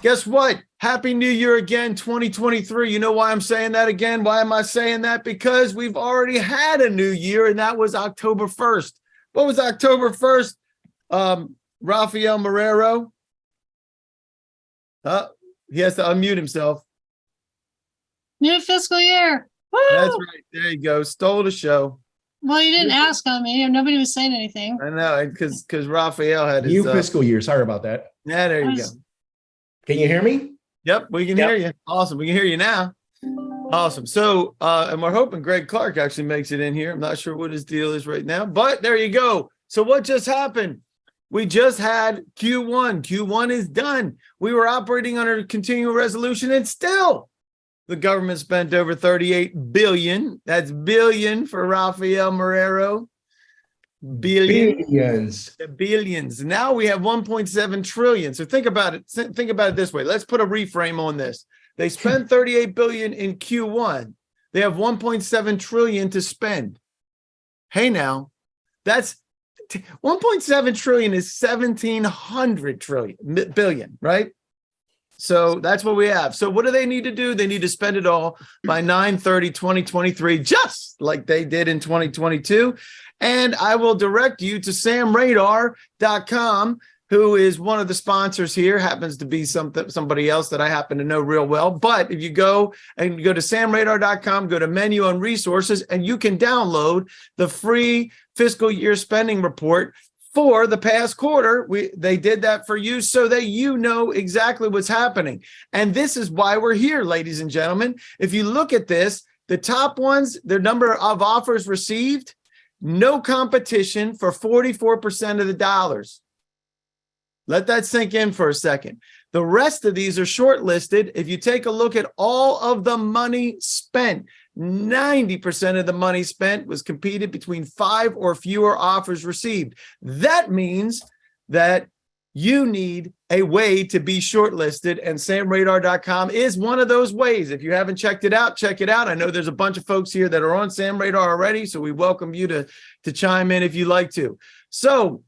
Guess what? Happy New Year again, 2023. You know why I'm saying that again? Why am I saying that? Because we've already had a new year, and that was October 1st. What was October 1st? Rafael Marrero. He has to unmute himself. New fiscal year. Woo! That's right. There you go. Stole the show. Well, you didn't ask on me. Nobody was saying anything. I know, because Rafael had his new fiscal year. Sorry about that. Yeah, there you go. Can you hear me? Yep, we can hear you. Awesome. We can hear you now. Awesome. So, and we're hoping Greg Clark actually makes it in here. I'm not sure what his deal is right now, but there you go. So what just happened? We just had Q1. Q1 is done. We were operating under continuing resolution, and still the government spent over 38 billion. That's billion for Rafael Marrero. Billions. Now we have 1.7 trillion. So think about it. Think about it this way. Let's put a reframe on this. They spent 38 billion in Q1. They have 1.7 trillion to spend. Hey, now that's 1.7 trillion is 1,700 billion, right? So that's what we have. So what do they need to do? They need to spend it all by 9/30/2023, just like they did in 2022. And I will direct you to samradar.com, who is one of the sponsors here, happens to be somebody else that I happen to know real well. But if you go to samradar.com, go to menu on resources, and you can download the free fiscal year spending report for the past quarter. They did that for you so that you know exactly what's happening. And this is why we're here, ladies and gentlemen. If you look at this, the top ones, their number of offers received, no competition for 44% of the dollars. Let that sink in for a second. The rest of these are shortlisted. If you take a look at all of the money spent, 90% of the money spent was competed between 5 or fewer offers received. That means that you need a way to be shortlisted, and samradar.com is one of those ways. If you haven't checked it out, check it out. I know there's a bunch of folks here that are on Sam Radar already, so we welcome you to chime in if you like to. So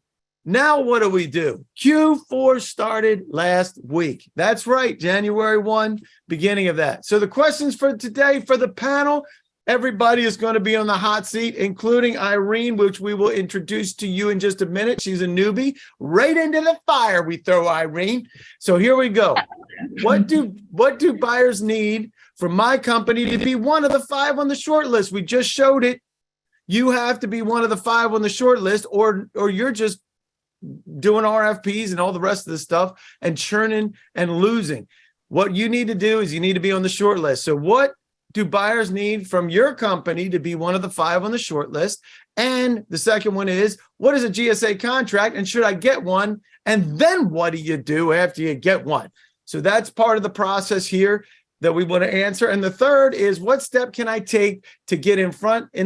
now what do? Q4 started last week. That's right, January 1, beginning of that. So the questions for today for the panel, everybody is going to be on the hot seat, including Irene, which we will introduce to you in just a minute. She's a newbie. Right into the fire we throw Irene. So here we go. What do buyers need for my company to be one of the 5 on the short list? We just showed it. You have to be one of the 5 on the short list, or you're just doing RFPs and all the rest of the stuff and churning and losing. What you need to do is you need to be on the short list. So what do buyers need from your company to be one of the 5 on the short list? And the second one is, what is a GSA contract, and should I get one? And then what do you do after you get one? So that's part of the process here that we want to answer. And the third is, what step can I take to get in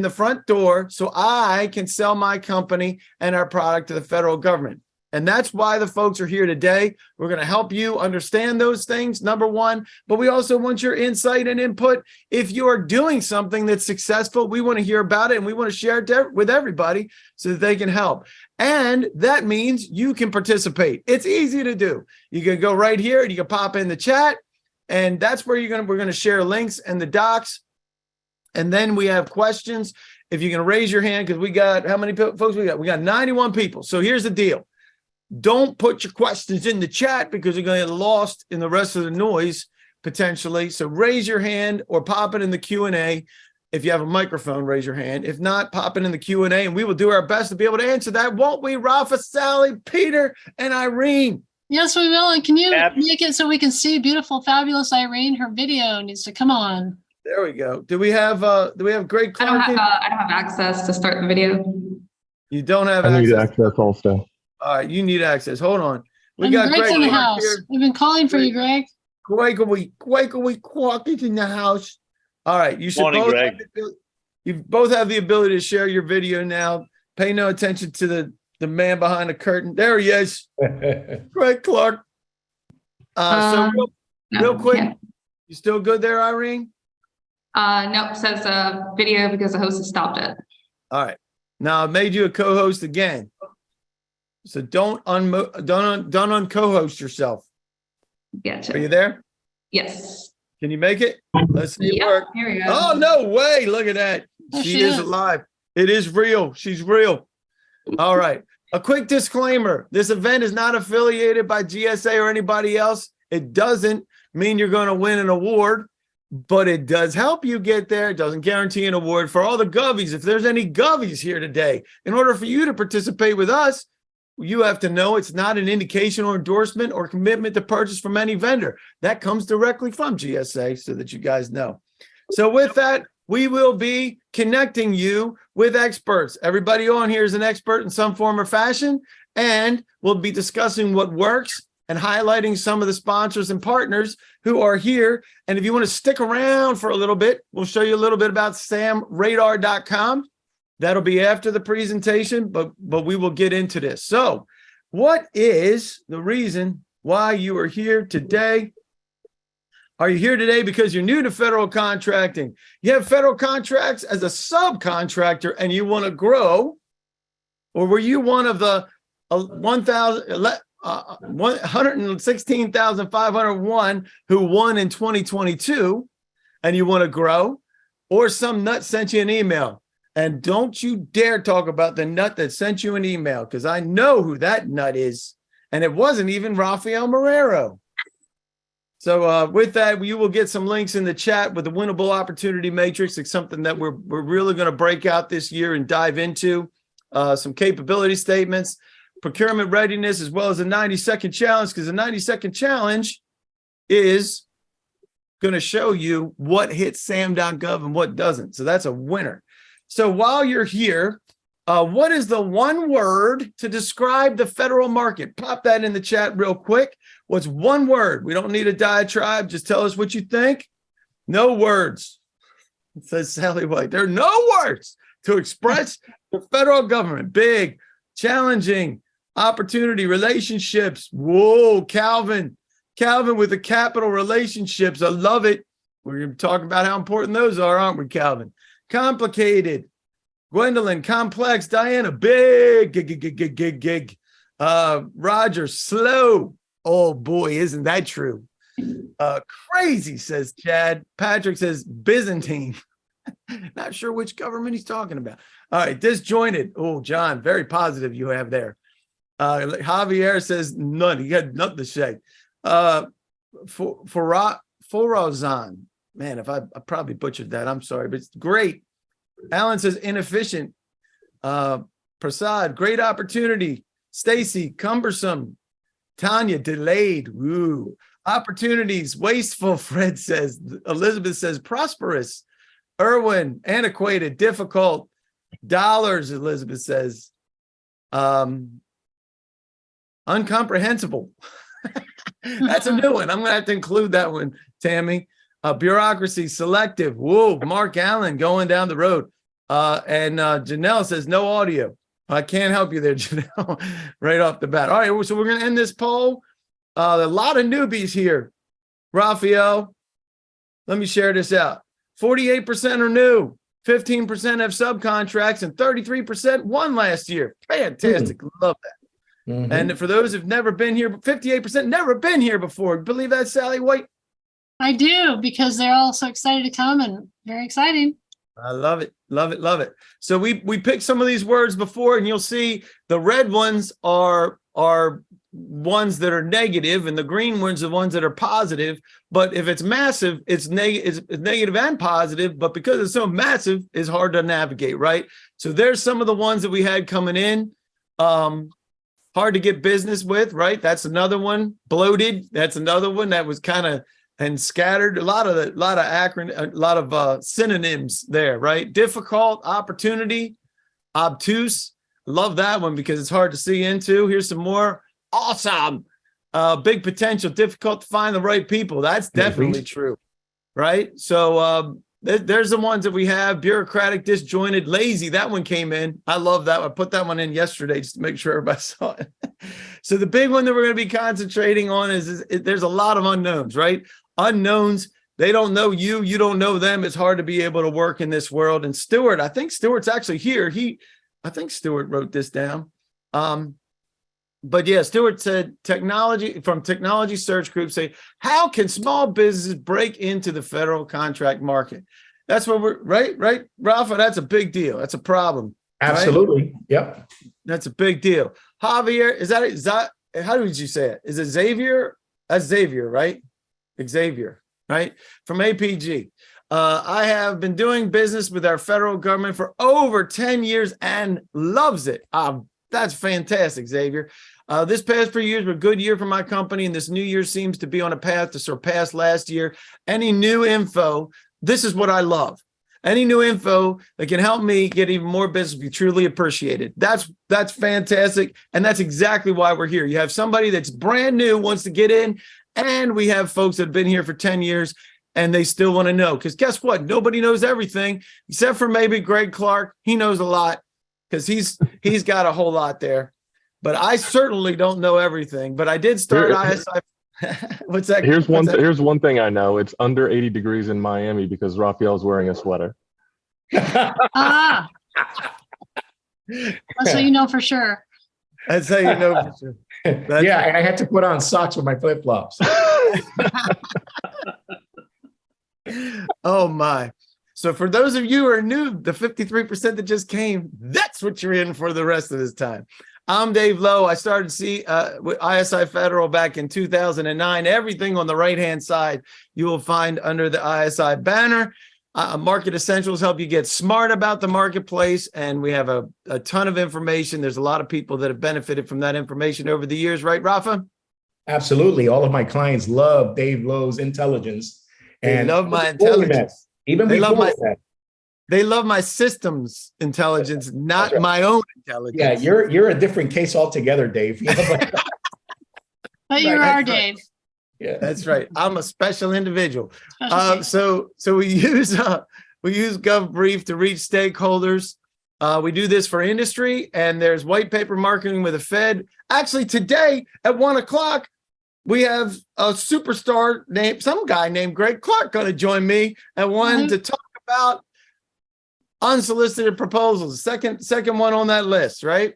the front door so I can sell my company and our product to the federal government? And that's why the folks are here today. We're going to help you understand those things, number one, but we also want your insight and input. If you are doing something that's successful, we want to hear about it, and we want to share it with everybody so that they can help. And that means you can participate. It's easy to do. You can go right here and you can pop in the chat, and that's where we're going to share links and the docs. And then we have questions. If you can raise your hand, because we got, how many folks we got? We got 91 people. So here's the deal. Don't put your questions in the chat because you're going to get lost in the rest of the noise potentially. So raise your hand or pop it in the Q&A. If you have a microphone, raise your hand. If not, pop it in the Q&A, and we will do our best to be able to answer that. Won't we, Rafa, Sally, Peter, and Irene? Yes, we will. And can you make it so we can see beautiful, fabulous Irene? Her video needs to come on. There we go. Do we have Greg Clark? I don't have access to start the video. You don't have access? I need access also. All right, you need access. Hold on. We got Greg's in the house. Here. We've been calling for you, Greg. Greg is in the house. All right, you should both have the ability to share your video now. Pay no attention to the man behind the curtain. There he is, Greg Clark. So real quick, you still good there, Irene? Nope, says video because the host has stopped it. All right, now I made you a co-host again. So don't un-co-host yourself. Gotcha. Are you there? Yes. Can you make it? Let's see it Yep, work. here we go. Oh, no way. Look at that. There She she is is. alive. It is real. She's real. All right. A quick disclaimer. This event is not affiliated by GSA or anybody else. It doesn't mean you're going to win an award, but it does help you get there. It doesn't guarantee an award. For all the Govies, if there's any Govies here today, in order for you to participate with us, you have to know it's not an indication or endorsement or commitment to purchase from any vendor. That comes directly from GSA, so that you guys know. So with that, we will be connecting you with experts. Everybody on here is an expert in some form or fashion, and we'll be discussing what works and highlighting some of the sponsors and partners who are here. And if you want to stick around for a little bit, we'll show you a little bit about samradar.com. That'll be after the presentation, but we will get into this. So what is the reason why you are here today? Are you here today because you're new to federal contracting? You have federal contracts as a subcontractor and you want to grow? Or were you one of the 116,501 who won in 2022 and you want to grow? Or some nut sent you an email? And don't you dare talk about the nut that sent you an email, because I know who that nut is. And it wasn't even Rafael Marrero. So with that, you will get some links in the chat with the winnable opportunity matrix. It's something that we're really going to break out this year and dive into. Some capability statements, procurement readiness, as well as a 90-second challenge, because the 90-second challenge is going to show you what hits sam.gov and what doesn't. So that's a winner. So while you're here, what is the one word to describe the federal market? Pop that in the chat real quick. What's one word? We don't need a diatribe. Just tell us what you think. No words. It says Sally White. There are no words to express the federal government. Big, challenging, opportunity, relationships. Whoa, Calvin. Calvin with the capital relationships. I love it. We're going to talk about how important those are, aren't we, Calvin? Complicated. Gwendolyn, complex. Diana, big. Gig. Roger, slow. Oh boy, isn't that true? Crazy, says Chad. Patrick says Byzantine. Not sure which government he's talking about. All right, disjointed. Oh, John, very positive you have there. Javier says none. He got nothing to say. Forozan. Man, if I probably butchered that, I'm sorry, but it's great. Alan says inefficient. Prasad, great opportunity. Stacy, cumbersome. Tanya, delayed. Woo. Opportunities, wasteful. Fred says. Elizabeth says prosperous. Irwin, antiquated, difficult. Dollars, Elizabeth says. Uncomprehensible. That's a new one. I'm going to have to include that one, Tammy. Bureaucracy, selective. Whoa, Mark Allen going down the road. And Janelle says no audio. I can't help you there, Janelle, right off the bat. All right, so we're going to end this poll. A lot of newbies here. Raphael, let me share this out. 48% are new, 15% have subcontracts, and 33% won last year. Fantastic. Love that. Mhm. And for those who've never been here, 58% never been here before. Believe that, Sally White? I do, because they're all so excited to come and very exciting. I love it. Love it. Love it. So we picked some of these words before, and you'll see the red ones are ones that are negative, and the green ones are ones that are positive. But if it's massive, it's negative and positive. But because it's so massive, it's hard to navigate, right? So there's some of the ones that we had coming in. Hard to get business with, right? That's another one. Bloated. That's another one that was kind of and scattered. A lot of synonyms there, right? Difficult, opportunity, obtuse. Love that one because it's hard to see into. Here's some more. Awesome. Big potential, difficult to find the right people. That's definitely true, right? So there's the ones that we have. Bureaucratic, disjointed, lazy. That one came in. I love that. I put that one in yesterday just to make sure everybody saw it. So the big one that we're going to be concentrating on is there's a lot of unknowns, right? Unknowns. They don't know you. You don't know them. It's hard to be able to work in this world. And Stuart, I think Stuart's actually here. I think Stuart wrote this down. but yeah, Stuart said Technology Search Group say, how can small businesses break into the federal contract market? That's what we're right, Rafa. That's a big deal. That's a problem. Absolutely. Right? Yep. That's a big deal. Javier, is that how did you say it? Is it Xavier? That's Xavier, right? Xavier, right? From APG. I have been doing business with our federal government for over 10 years and loves it. That's fantastic, Xavier. This past few years were a good year for my company, and this new year seems to be on a path to surpass last year. Any new info? This is what I love. Any new info that can help me get even more business will be truly appreciated. That's fantastic, and that's exactly why we're here. You have somebody that's brand new, wants to get in, and we have folks that have been here for 10 years, and they still want to know. Because guess what? Nobody knows everything, except for maybe Greg Clark. He knows a lot because he's got a whole lot there. But I certainly don't know everything. But I did start ISI. What's that? Here's one thing I know. It's under 80 degrees in Miami because Raphael's wearing a sweater. Ah, that's how you know for sure. That's how you know for sure. Yeah, and I had to put on socks with my flip-flops. Oh my. So for those of you who are new, the 53% that just came, that's what you're in for the rest of this time. I'm Dave Lowe. I started with ISI Federal back in 2009. Everything on the right-hand side you will find under the ISI banner. Market Essentials help you get smart about the marketplace, and we have a ton of information. There's a lot of people that have benefited from that information over the years, right, Rafa? Absolutely. All of my clients love Dave Lowe's intelligence. They love my intelligence. Even before that. They love my systems intelligence, not my own intelligence. Yeah, you're a different case altogether, Dave. But you are, Dave. Yeah, that's right. I'm a special individual. Special So we use GovBrief to reach stakeholders. We do this for industry, and there's white paper marketing with the Fed. Actually, today at 1:00, we have a superstar some guy named Greg Clark, going to join me at 1 to talk about unsolicited proposals. Second one on that list, right?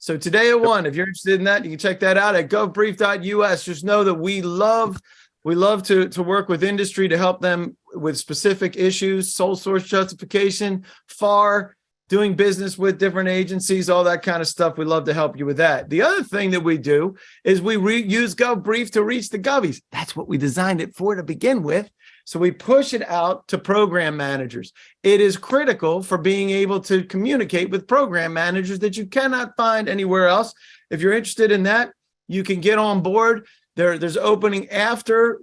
So today at 1, if you're interested in that, you can check that out at govbrief.us. Just know that we love to work with industry to help them with specific issues, sole source justification, FAR, doing business with different agencies, all that kind of stuff. We love to help you with that. The other thing that we do is we use GovBrief to reach the govies. That's what we designed it for to begin with. So we push it out to program managers. It is critical for being able to communicate with program managers that you cannot find anywhere else. If you're interested in that, you can get on board. There's opening after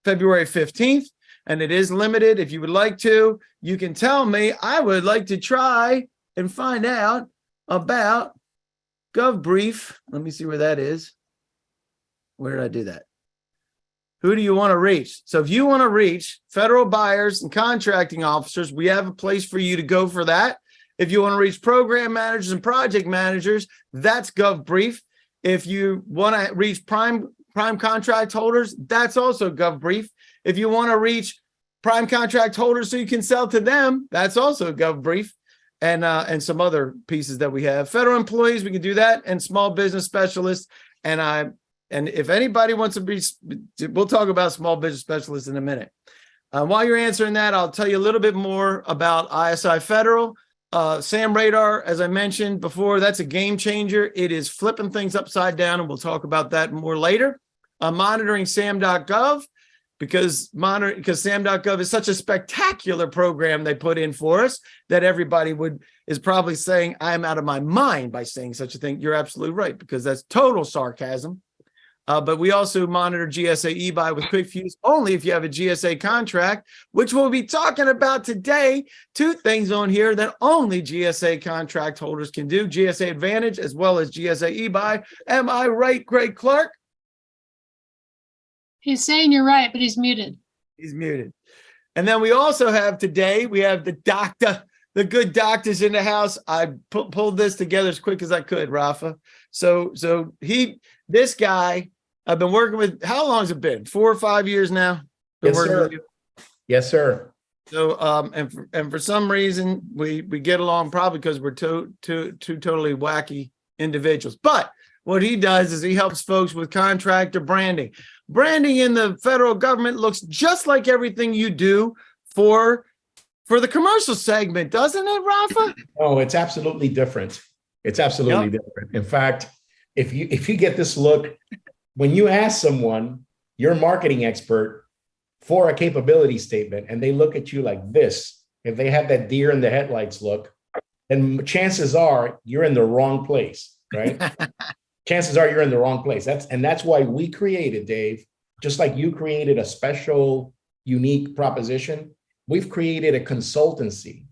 February 15th, and it is limited. If you would like to, you can tell me. I would like to try and find out about GovBrief. Let me see where that is. Where did I do that? Who do you want to reach? So if you want to reach federal buyers and contracting officers, we have a place for you to go for that. If you want to reach program managers and project managers, that's GovBrief. If you want to reach prime contract holders, that's also GovBrief. If you want to reach prime contract holders so you can sell to them, that's also GovBrief, and some other pieces that we have. Federal employees, we can do that, and small business specialists. And if anybody wants to be, we'll talk about small business specialists in a minute. While you're answering that, I'll tell you a little bit more about ISI Federal. SAM Radar, as I mentioned before, that's a game changer. It is flipping things upside down, and we'll talk about that more later. Monitoring SAM.gov, because SAM.gov is such a spectacular program they put in for us that everybody is probably saying, I'm out of my mind by saying such a thing. You're absolutely right, because that's total sarcasm. But we also monitor GSA e-buy with quick fuse only if you have a GSA contract, which we'll be talking about today. 2 things on here that only GSA contract holders can do: GSA Advantage as well as GSA e-buy. Am I right, Greg Clark? He's saying you're right, but he's muted. He's muted. And then we also have today, we have the good doctors in the house. I pulled this together as quick as I could, Rafa. So this guy, I've been working with, how long has it been? 4 or 5 years now? Yes, sir. Yes, sir. So, and for some reason, we get along, probably because we're two totally wacky individuals. But what he does is he helps folks with contractor branding. Branding in the federal government looks just like everything you do for the commercial segment, doesn't it, Rafa? Oh, it's absolutely different. It's absolutely different. In fact, if you get this look, when you ask someone, your marketing expert, for a capability statement, and they look at you like this, if they have that deer in the headlights look, then chances are you're in the wrong place, right? Chances are you're in the wrong place. That's why we created, Dave, just like you created a special, unique proposition, we've created a consultancy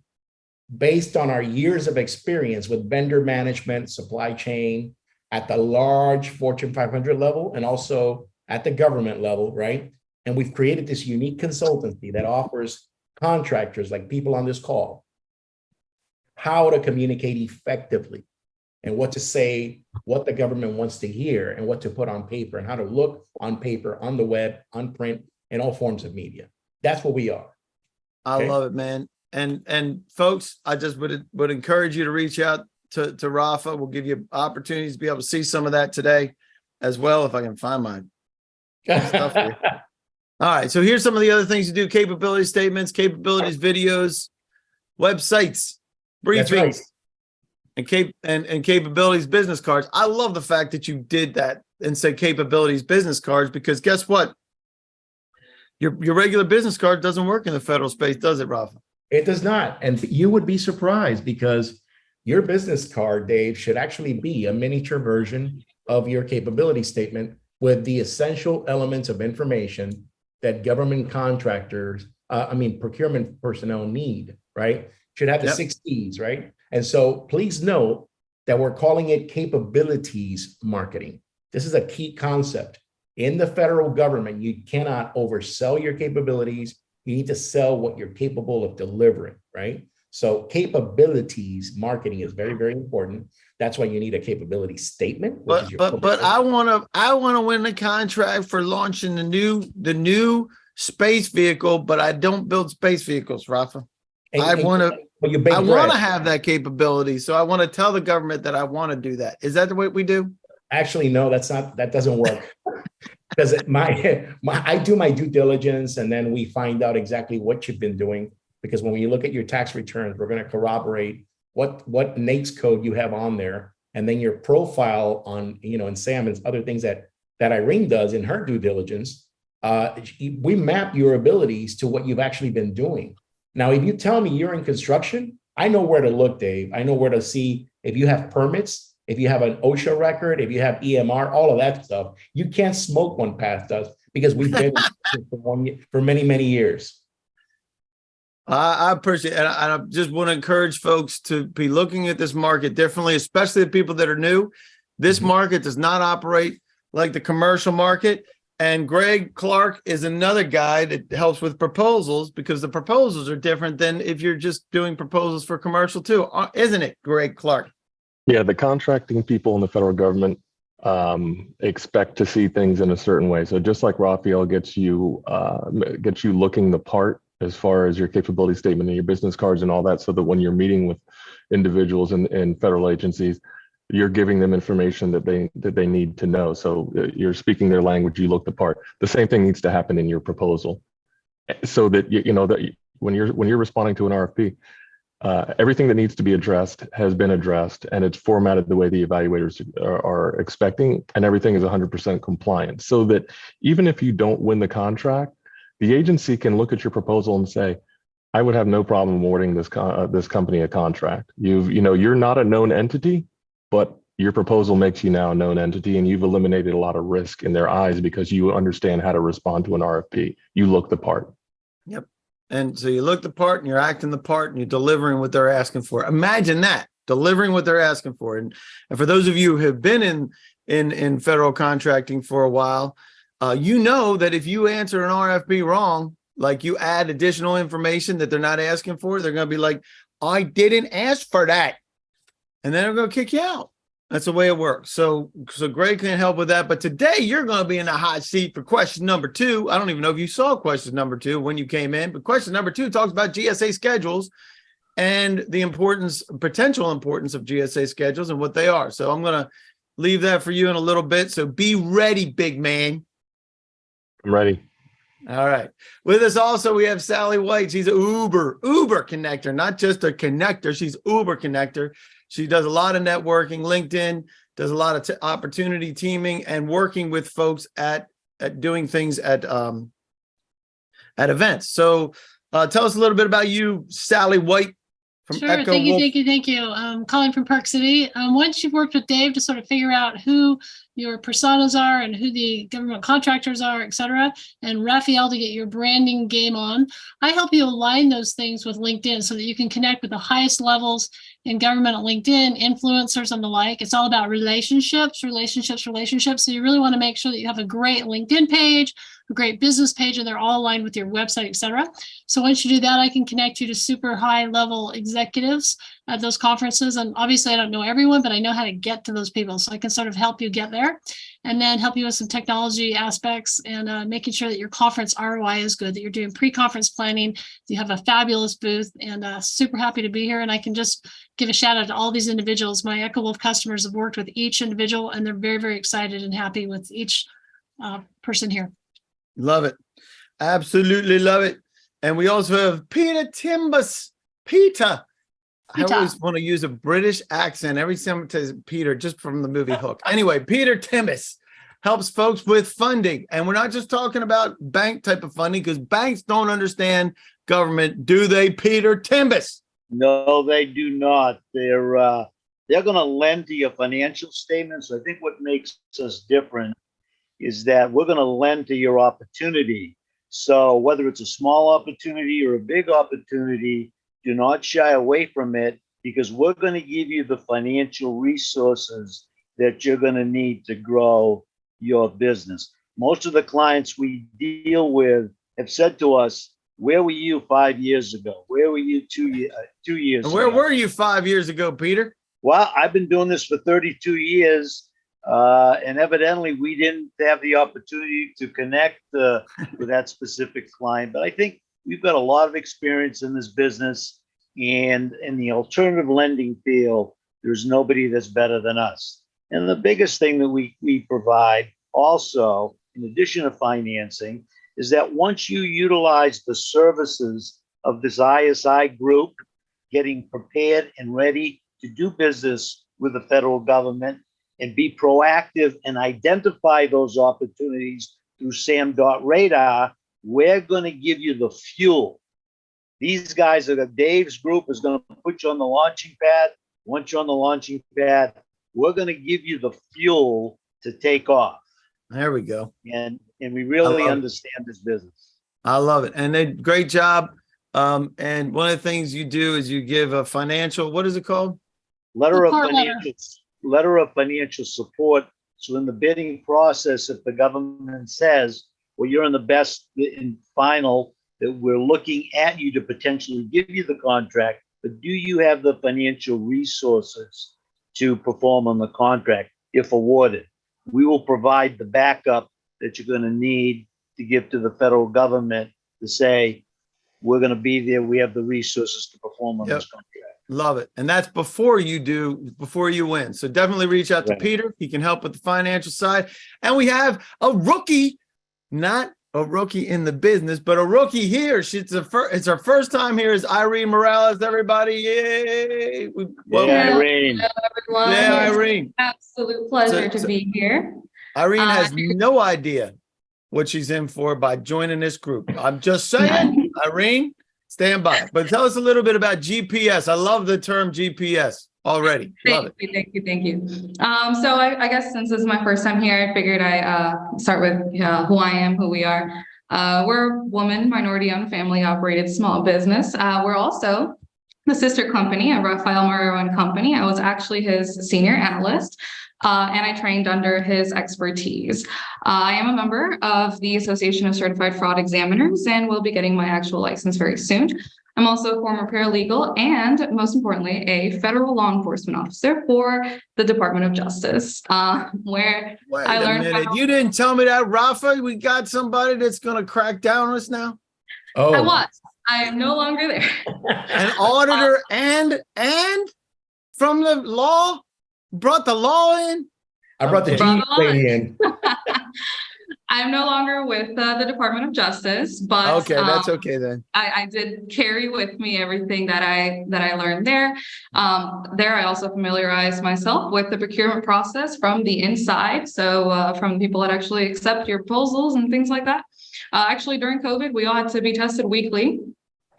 based on our years of experience with vendor management, supply chain, at the large Fortune 500 level, and also at the government level, right? And we've created this unique consultancy that offers contractors, like people on this call, how to communicate effectively and what to say, what the government wants to hear, and what to put on paper, and how to look on paper, on the web, on print, in all forms of media. That's what we are. I love it, man. And folks, I just would encourage you to reach out to Rafa. We'll give you opportunities to be able to see some of that today as well, if I can find my stuff here. All right, so here's some of the other things you do: capability statements, capabilities videos, websites, briefings, right. and capabilities business cards. I love the fact that you did that and said capabilities business cards, because guess what? Your regular business card doesn't work in the federal space, does it, Rafa? It does not. And you would be surprised, because your business card, Dave, should actually be a miniature version of your capability statement with the essential elements of information that government contractors, procurement personnel need, right? Should have the 6 Ds, right? And so please note that we're calling it capabilities marketing. This is a key concept. In the federal government, you cannot oversell your capabilities. You need to sell what you're capable of delivering, right? So capabilities marketing is very, very important. That's why you need a capability statement. But I want to win the contract for launching the new space vehicle, but I don't build space vehicles, Rafa. I want to have that capability. So I want to tell the government that I want to do that. Is that the way we do? Actually, no, that doesn't work. Because I do my due diligence, and then we find out exactly what you've been doing. Because when you look at your tax returns, we're going to corroborate what NAICS code you have on there, and then your profile on, and Sam and other things that Irene does in her due diligence. We map your abilities to what you've actually been doing. Now, if you tell me you're in construction, I know where to look, Dave. I know where to see if you have permits, if you have an OSHA record, if you have EMR, all of that stuff. You can't smoke one past us, because we've been for many, many years. I appreciate it. And I just want to encourage folks to be looking at this market differently, especially the people that are new. This market does not operate like the commercial market. And Greg Clark is another guy that helps with proposals, because the proposals are different than if you're just doing proposals for commercial too. Isn't it, Greg Clark? Yeah, the contracting people in the federal government expect to see things in a certain way. So just like Raphael gets you looking the part as far as your capability statement and your business cards and all that, so that when you're meeting with individuals in federal agencies, you're giving them information that they need to know. So you're speaking their language, you look the part. The same thing needs to happen in your proposal, so that that when you're responding to an RFP, everything that needs to be addressed has been addressed, and it's formatted the way the evaluators are expecting, and everything is 100% compliant, so that even if you don't win the contract, the agency can look at your proposal and say, I would have no problem awarding this company a contract. You're not a known entity, but your proposal makes you now a known entity, and you've eliminated a lot of risk in their eyes because you understand how to respond to an RFP. You look the part. Yep. And so you look the part, and you're acting the part, and you're delivering what they're asking for. Imagine that, delivering what they're asking for. And for those of you who have been in federal contracting for a while, you know that if you answer an RFP wrong, like you add additional information that they're not asking for, they're going to be like, I didn't ask for that. And then they're going to kick you out. That's the way it works. So Greg can help with that. But today you're going to be in the hot seat for question number 2. I don't even know if you saw question number 2 when you came in, but question number 2 talks about GSA schedules. and the potential importance of GSA schedules and what they are. So I'm going to leave that for you in a little bit. So be ready, big man. I'm ready. All right. With us also, we have Sally White. She's an Uber connector, not just a connector. She's Uber connector. She does a lot of networking, LinkedIn, does a lot of opportunity teaming and working with folks at doing things at events. So tell us a little bit about you, Sally White. Sure. Thank you. Calling from Park City. Once you've worked with Dave to sort of figure out who your personas are and who the government contractors are, et cetera, and Raphael to get your branding game on, I help you align those things with LinkedIn so that you can connect with the highest levels in government at LinkedIn, influencers and the like. It's all about relationships. So you really want to make sure that you have a great LinkedIn page, a great business page, and they're all aligned with your website, et cetera. So once you do that, I can connect you to super high level executives at those conferences. And obviously I don't know everyone, but I know how to get to those people. So I can sort of help you get there and then help you with some technology aspects and making sure that your conference ROI is good, that you're doing pre-conference planning, you have a fabulous booth, and super happy to be here. And I can just give a shout out to all these individuals. My Echo Wolf customers have worked with each individual and they're very, very excited and happy with each person here. Love it. Absolutely love it. And we also have Peter Timbus. Peter. I always want to use a British accent every time it says Peter, just from the movie Hook. Anyway, Peter Timbus helps folks with funding. And we're not just talking about bank type of funding because banks don't understand government. Do they, Peter Timbus? No, they do not. They're going to lend to your financial statements. I think what makes us different is that we're going to lend to your opportunity. So whether it's a small opportunity or a big opportunity, do not shy away from it because we're going to give you the financial resources that you're going to need to grow your business. Most of the clients we deal with have said to us, where were you 5 years ago? Where were you 2 years ago? Where were you 5 years ago, Peter? Well, I've been doing this for 32 years. And evidently we didn't have the opportunity to connect with that specific client. But I think we've got a lot of experience in this business, and in the alternative lending field, there's nobody that's better than us. And the biggest thing that we provide also, in addition to financing, is that once you utilize the services of this ISI group, getting prepared and ready to do business with the federal government, and be proactive and identify those opportunities through SAM.Radar, we're going to give you the fuel. These guys are Dave's group is going to put you on the launching pad. Once you're on the launching pad, we're going to give you the fuel to take off. There we go. And we really understand this business. I love it. And great job. And one of the things you do is you give a financial, what is it called? Letter of financial support. So in the bidding process, if the government says, well, you're in the best and final, that we're looking at you to potentially give you the contract, but do you have the financial resources to perform on the contract if awarded? We will provide the backup that you're going to need to give to the federal government to say, we're going to be there. We have the resources to perform on this contract. Love it. And that's before you win. So definitely reach out to Peter. He can help with the financial side. And we have a rookie, not a rookie in the business, but a rookie here. It's her first time here is Irene Morales, everybody. Yay. Irene. Hello, everyone. Yeah, Irene. Absolute pleasure to be here. Irene has no idea what she's in for by joining this group. I'm just saying, Irene, stand by. But tell us a little bit about GPS. I love the term GPS already. Love it. Thank you. So I guess since this is my first time here, I figured I start with who I am, who we are. We're a woman, minority-owned, family-operated small business. We're also the sister company of Raphael Marrero and Company. I was actually his senior analyst. And I trained under his expertise. I am a member of the Association of Certified Fraud Examiners and will be getting my actual license very soon. I'm also a former paralegal and, most importantly, a federal law enforcement officer for the Department of Justice, where I learned You didn't tell me that, Rafa. We got somebody that's going to crack down on us now? Oh, I am no longer there. An auditor and from the law, brought the law in. I brought the Brought G the line. lady in. I'm no longer with the Department of Justice, but Okay, that's okay then. I did carry with me everything that I learned there. There, I also familiarized myself with the procurement process from the inside. So from people that actually accept your proposals and things like that. Actually, during COVID, we all had to be tested weekly.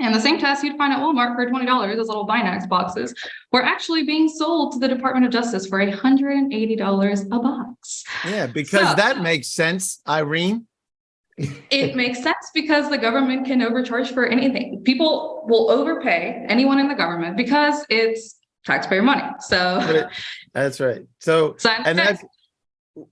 And the same tests you'd find at Walmart for $20, those little Binax boxes, were actually being sold to the Department of Justice for $180 a box. Yeah, because So- that makes sense, Irene. It makes sense because the government can overcharge for anything. People will overpay anyone in the government because it's taxpayer money. So, That's right. So, and that's,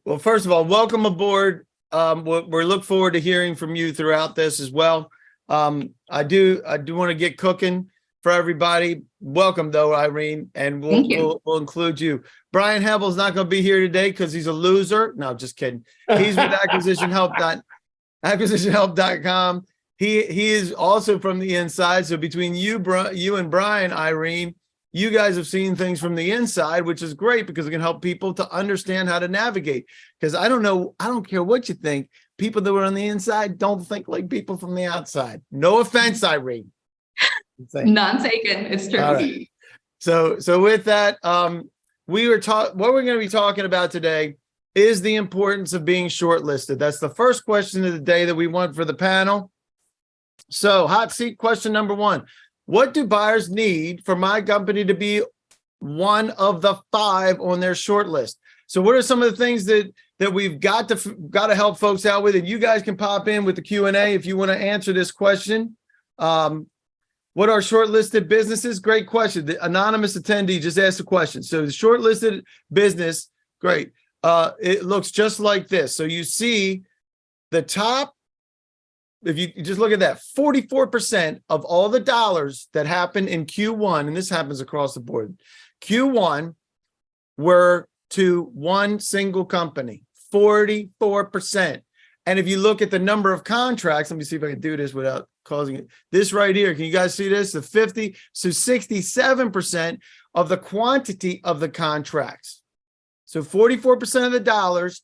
well, first of all, welcome aboard. We look forward to hearing from you throughout this as well. I do want to get cooking for everybody. Welcome though, Irene, and we'll include you. Brian Hebel's not going to be here today because he's a loser. No, just kidding. He's with acquisitionhelp.com. He is also from the inside. So between you and Brian, Irene, you guys have seen things from the inside, which is great because it can help people to understand how to navigate. Because I don't care what you think. People that were on the inside don't think like people from the outside. No offense, Irene. None taken. It's true. All right. So with that, what we're going to be talking about today is the importance of being shortlisted. That's the first question of the day that we want for the panel. So hot seat question number 1. What do buyers need for my company to be one of the 5 on their short list? So what are some of the things that we've got to help folks out with? And you guys can pop in with the Q&A if you want to answer this question. What are shortlisted businesses? Great question. The anonymous attendee just asked a question. So the shortlisted business, great. It looks just like this. So you see the top, if you just look at that, 44% of all the dollars that happened in Q1, and this happens across the board, Q1 were to one single company, 44%. And if you look at the number of contracts, let me see if I can do this without causing it. This right here, can you guys see this? The 50, so 67% of the quantity of the contracts. So 44% of the dollars,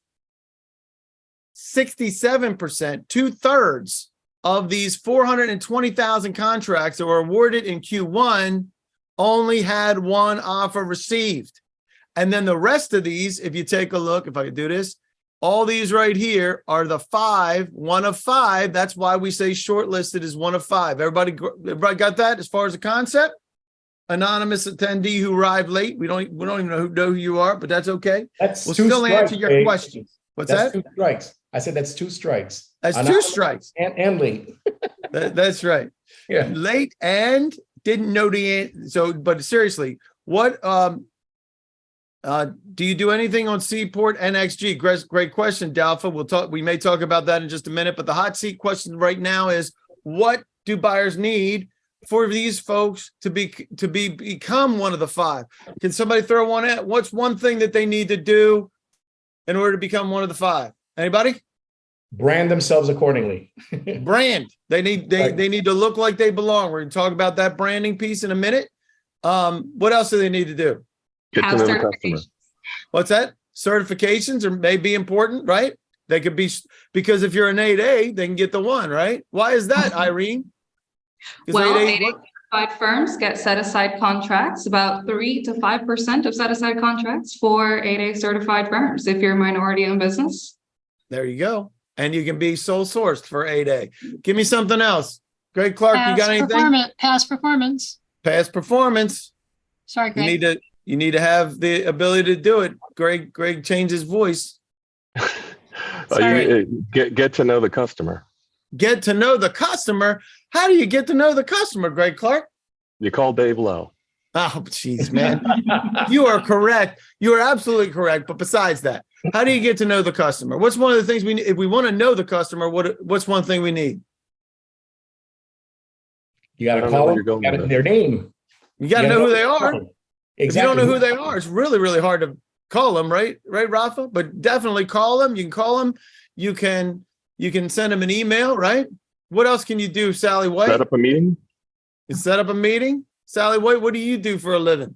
67%, 2/3 of these 420,000 contracts that were awarded in Q1 only had one offer received. And then the rest of these, if you take a look, if I could do this, all these right here are the 5, 1 of 5. That's why we say shortlisted is 1 of 5. Everybody got that as far as the concept? Anonymous attendee who arrived late. We don't even know who you are, but that's okay. We'll still answer your question. What's that? 2 strikes. I said that's 2 strikes. That's anonymous 2 strikes. And late. That's right. Yeah. Late and didn't know the answer. So, but seriously, what do you do anything on Seaport NXG? Great question, Dalfa. We may talk about that in just a minute, but the hot seat question right now is, what do buyers need for these folks to become one of the 5? Can somebody throw one at? What's one thing that they need to do in order to become one of the 5? Anybody? Brand themselves accordingly. Brand. They need to look like they belong. We're going to talk about that branding piece in a minute. What else do they need to do? Get to know the customer. What's that? Certifications may be important, right? They could be, because if you're an 8A, they can get the 1, right? Why is that, Irene? Well, 8A certified firms get set-aside contracts, about 3 to 5% of set-aside contracts for 8A certified firms if you're a minority-owned business. There you go. And you can be sole sourced for 8A. Give me something else. Greg Clark, you got anything? Past performance. Past performance. Sorry, Greg. You need to have the ability to do it. Greg changed his voice. Get to know the customer. Get to know the customer. How do you get to know the customer, Greg Clark? You call Dave Lowe. Oh, jeez, man. You are correct. You are absolutely correct. But besides that, how do you get to know the customer? What's one of the things we need? If we want to know the customer, what's one thing we need? You got to call them. You got to know their name. You got to know who they are. Exactly. If you don't know who they are, it's really, really hard to call them, right? Right, Rafa? But definitely call them. You can call them. You can send them an email, right? What else can you do, Sally White? Set up a meeting. You set up a meeting? Sally, what do you do for a living?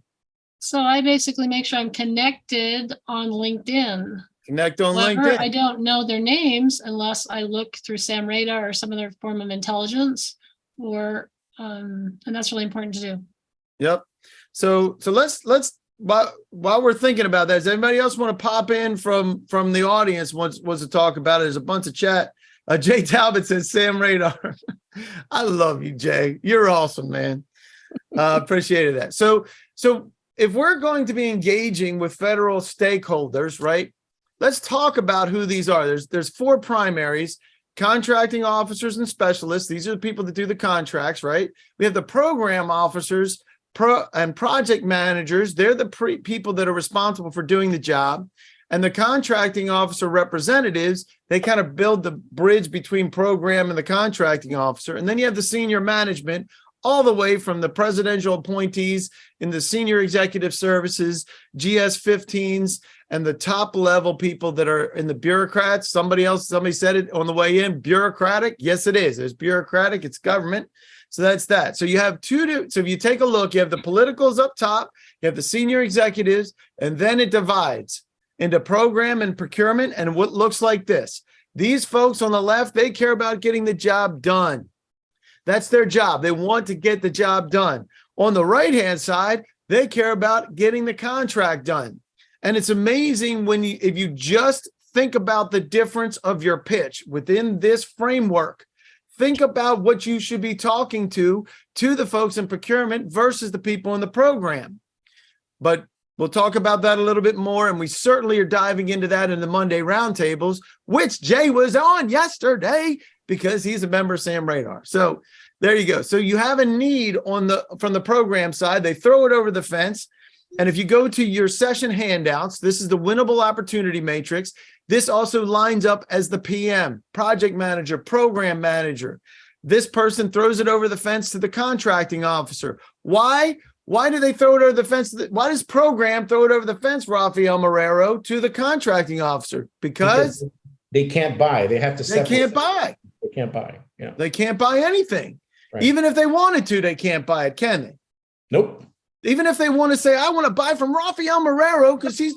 So I basically make sure I'm connected on LinkedIn. Connect on However, LinkedIn. I don't know their names unless I look through Sam Radar or some other form of intelligence, or and that's really important to do. Yep. So let's while we're thinking about that, does anybody else want to pop in from the audience wants to talk about it? There's a bunch of chat. Jay Talbot says Sam Radar. I love you, Jay. You're awesome, man. Appreciated that. So if we're going to be engaging with federal stakeholders, right? Let's talk about who these are. There's 4 primaries: contracting officers and specialists. These are the people that do the contracts, right? We have the program officers and project managers. They're the people that are responsible for doing the job. And the contracting officer representatives, they kind of build the bridge between program and the contracting officer. And then you have the senior management, all the way from the presidential appointees in the senior executive services, GS-15s, and the top level people that are in the bureaucrats. Somebody said it on the way in, bureaucratic. Yes, it is. It's bureaucratic. It's government. So that's that. So you have so if you take a look, you have the politicals up top, you have the senior executives, and then it divides into program and procurement. And what looks like this: these folks on the left, they care about getting the job done. That's their job. They want to get the job done. On the right-hand side, they care about getting the contract done. And it's amazing if you just think about the difference of your pitch within this framework. Think about what you should be talking to the folks in procurement versus the people in the program. But we'll talk about that a little bit more, and we certainly are diving into that in the Monday roundtables, which Jay was on yesterday because he's a member of Sam Radar. So there you go. So you have a need from the program side. They throw it over the fence. And if you go to your session handouts, this is the winnable opportunity matrix. This also lines up as the PM, project manager, program manager. This person throws it over the fence to the contracting officer. Why? Why do they throw it over the fence? Why does program throw it over the fence, Rafael Marrero, to the contracting officer? Because they can't buy. They have to. They can't buy. They can't buy. Yeah. They can't buy anything. Right. Even if they wanted to, they can't buy it, can they? Nope. Even if they want to say, I want to buy from Rafael Marrero because he's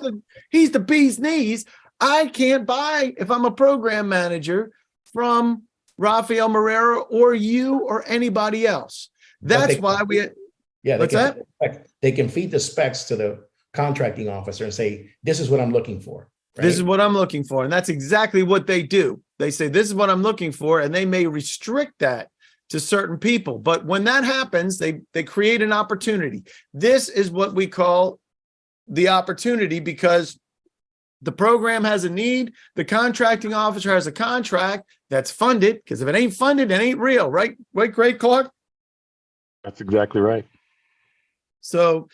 the bee's knees. I can't buy, if I'm a program manager, from Rafael Marrero or you or anybody else. That's why they can feed the specs to the contracting officer and say, this is what I'm looking for. Right? This is what I'm looking for. And that's exactly what they do. They say, this is what I'm looking for. And they may restrict that to certain people. But when that happens, they create an opportunity. This is what we call the opportunity, because the program has a need. The contracting officer has a contract that's funded, because if it ain't funded, it ain't real, right? Right, Greg Clark? That's exactly right. So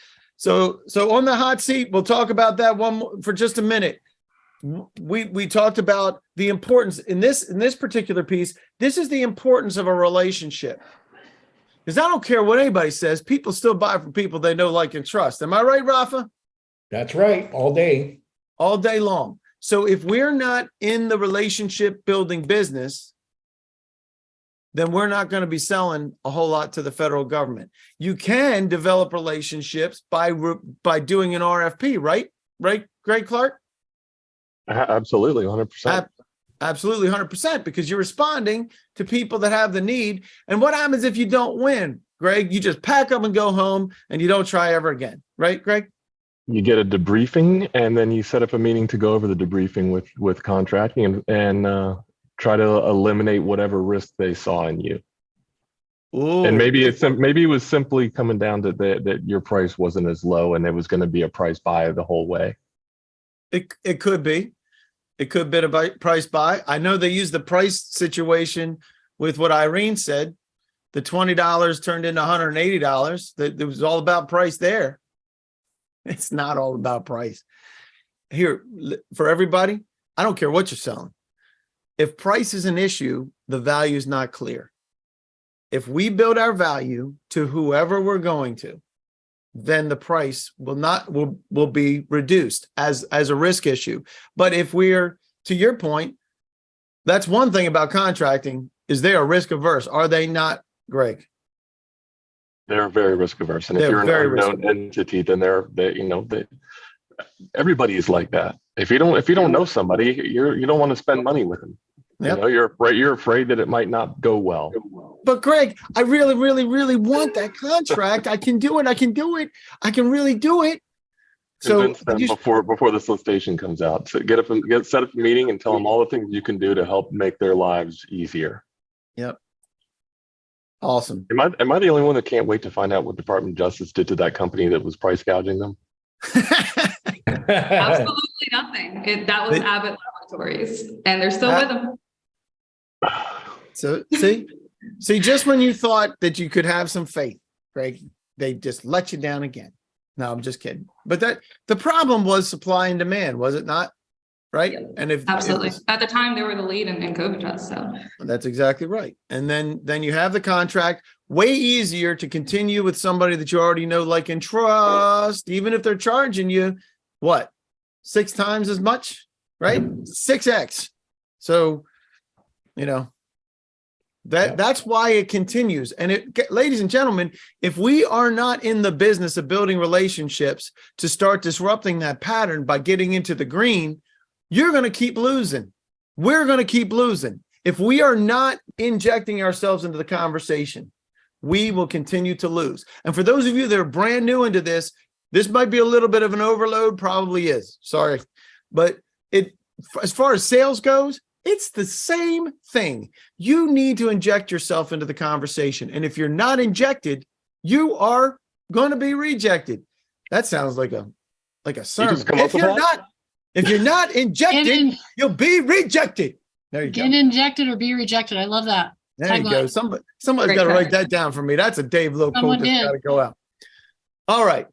on the hot seat, we'll talk about that one for just a minute. We talked about the importance in this particular piece. This is the importance of a relationship, because I don't care what anybody says, people still buy from people they know, like, and trust. Am I right, Rafa? That's right. All day long. So if we're not in the relationship building business, then we're not going to be selling a whole lot to the federal government. You can develop relationships by doing an RFP, right? Right, Greg Clark? Absolutely, 100%. Absolutely, 100%, because you're responding to people that have the need. And what happens if you don't win, Greg? You just pack up and go home, and you don't try ever again, right, Greg? You get a debriefing, and then you set up a meeting to go over the debriefing with contracting and try to eliminate whatever risk they saw in you. Ooh. And maybe it was simply coming down to that your price wasn't as low, and it was going to be a price buy the whole way. It could be. It could be a price buy. I know they use the price situation with what Irene said. The $20 turned into $180. That it was all about price there. It's not all about price. Here, for everybody, I don't care what you're selling. If price is an issue, the value is not clear. If we build our value to whoever we're going to, then the price will be reduced as a risk issue. But if we're, to your point, that's one thing about contracting, is they are risk averse. Are they not, Greg? They're very risk averse, and if They're you're an very risk unknown entity, then everybody is like that. If you don't know somebody, you don't want to spend money with them. Yep. You're afraid that it might not go well. But Greg, I really, really, really want that contract. I can do it. I can do it. I can really do it. So Convince them before the solicitation comes out. So set up a meeting and tell them all the things you can do to help make their lives easier. Yep. Awesome. Am I the only one that can't wait to find out what Department of Justice did to that company that was price gouging them? Absolutely nothing. That was Abbott Laboratories, and they're still with them. So see, just when you thought that you could have some faith, Greg, they just let you down again. No, I'm just kidding. But the problem was supply and demand, was it not? Right. Yeah, and absolutely. At the time, they were the lead in COVID tests. So that's exactly right. And then you have the contract. Way easier to continue with somebody that you already know, like, and trust, even if they're charging you what, 6 times as much, right? 6x. So, that's why it continues. And ladies and gentlemen, if we are not in the business of building relationships to start disrupting that pattern by getting into the green, you're going to keep losing. We're going to keep losing. If we are not injecting ourselves into the conversation, we will continue to lose. And for those of you that are brand new into this might be a little bit of an overload, probably is. Sorry. But as far as sales goes, it's the same thing. You need to inject yourself into the conversation. And if you're not injected, you are going to be rejected. That sounds like a sermon. If you're not injected, you'll be rejected. There you go. Get injected or be rejected. I love that. There you go. Somebody's got to write that down for me. That's a Dave Lowe quote that's got to go out. All right.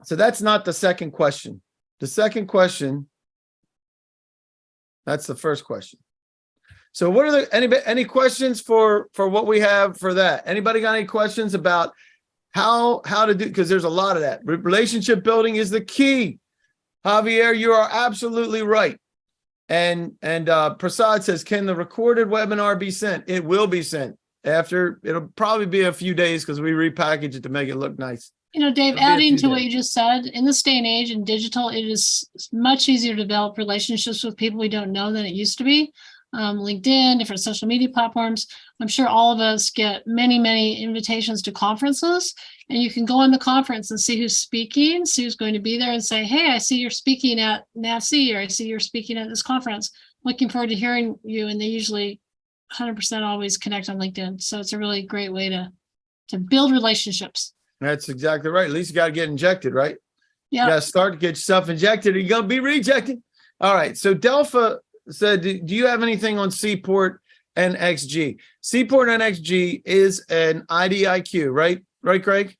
So that's not the second question. The second question, that's the first question. So what are any questions for what we have for that? Anybody got any questions about how to do, because there's a lot of that. Relationship building is the key. Javier, you are absolutely right. And Prasad says, can the recorded webinar be sent? It will be sent it'll probably be a few days because we repackage it to make it look nice. Dave, adding to what you just said, in this day and age in digital, it is much easier to develop relationships with people we don't know than it used to be. LinkedIn, different social media platforms. I'm sure all of us get many, many invitations to conferences, and you can go on the conference and see who's speaking, see who's going to be there, and say, hey, I see you're speaking at NAVC, or I see you're speaking at this conference. Looking forward to hearing you. And they usually 100% always connect on LinkedIn. So it's a really great way to build relationships. That's exactly right. At least you got to get injected, right? Yeah. You got to start to get yourself injected, or you're going to be rejected. All right. So Delpha said, do you have anything on Seaport NXG? Seaport NXG is an IDIQ, right? Right, Greg?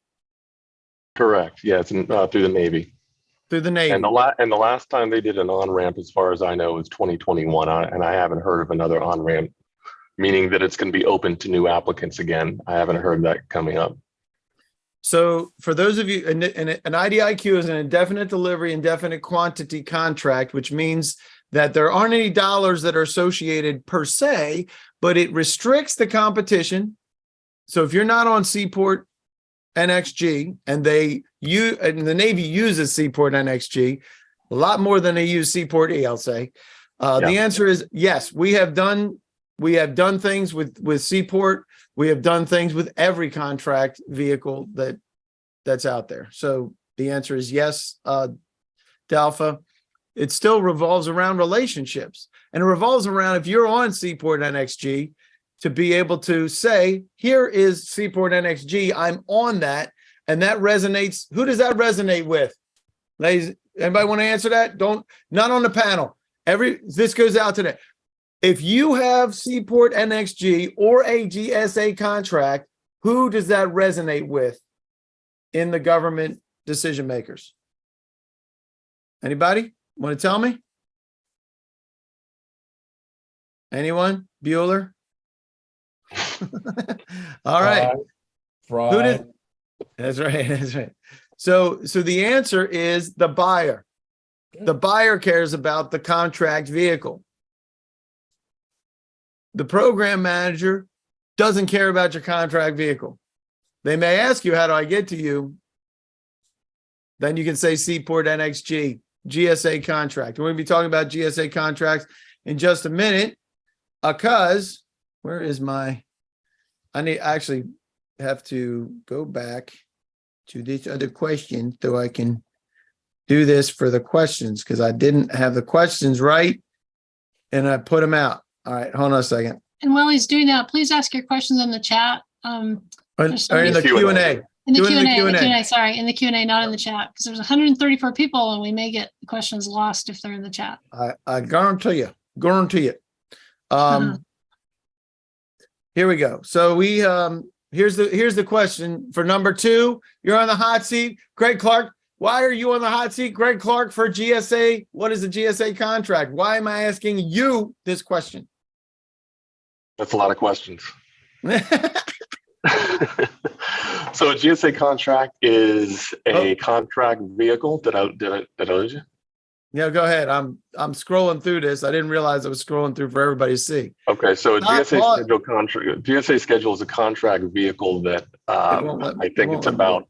Correct. Yeah, it's through the Navy. Through the Navy. And the last time they did an on-ramp, as far as I know, was 2021. And I haven't heard of another on-ramp, meaning that it's going to be open to new applicants again. I haven't heard that coming up. So for those of you, an IDIQ is an indefinite delivery, indefinite quantity contract, which means that there aren't any dollars that are associated per se, but it restricts the competition. So if you're not on Seaport NXG, and the Navy uses Seaport NXG a lot more than they use Seaport E, I'll say. The answer is yes. We have done things with Seaport. We have done things with every contract vehicle that's out there. So the answer is yes, Dalpha. It still revolves around relationships, and it revolves around, if you're on Seaport NXG, to be able to say, here is Seaport NXG, I'm on that, and that resonates. Who does that resonate with? Ladies, anybody want to answer that? Not on the panel. This goes out today. If you have Seaport NXG or a GSA contract, who does that resonate with in the government decision makers? Anybody want to tell me? Anyone? Bueller? All right. Fraud. That's right. That's right. So the answer is the buyer. The buyer cares about the contract vehicle. The program manager doesn't care about your contract vehicle. They may ask you, how do I get to you? Then you can say Seaport NXG, GSA contract. We're going to be talking about GSA contracts in just a minute, because where is I actually have to go back to this other question so I can do this for the questions, because I didn't have the questions right and I put them out. All right, hold on a second. And while he's doing that, please ask your questions in the chat. Or in the Q&A. In the Do it in the Q&A, Q&A. sorry, in the Q&A, not in the chat, because there's 134 people and we may get questions lost if they're in the chat. I guarantee you. Here we go. So we here's the question for number 2. You're on the hot seat, Greg Clark. Why are you on the hot seat, Greg Clark, for GSA? What is a GSA contract? Why am I asking you this question? That's a lot of questions. So a GSA contract is a contract vehicle. Did I lose you? Yeah, go ahead. I'm scrolling through this. I didn't realize I was scrolling through for everybody to see. Okay, so a GSA schedule is a contract vehicle that I think it's about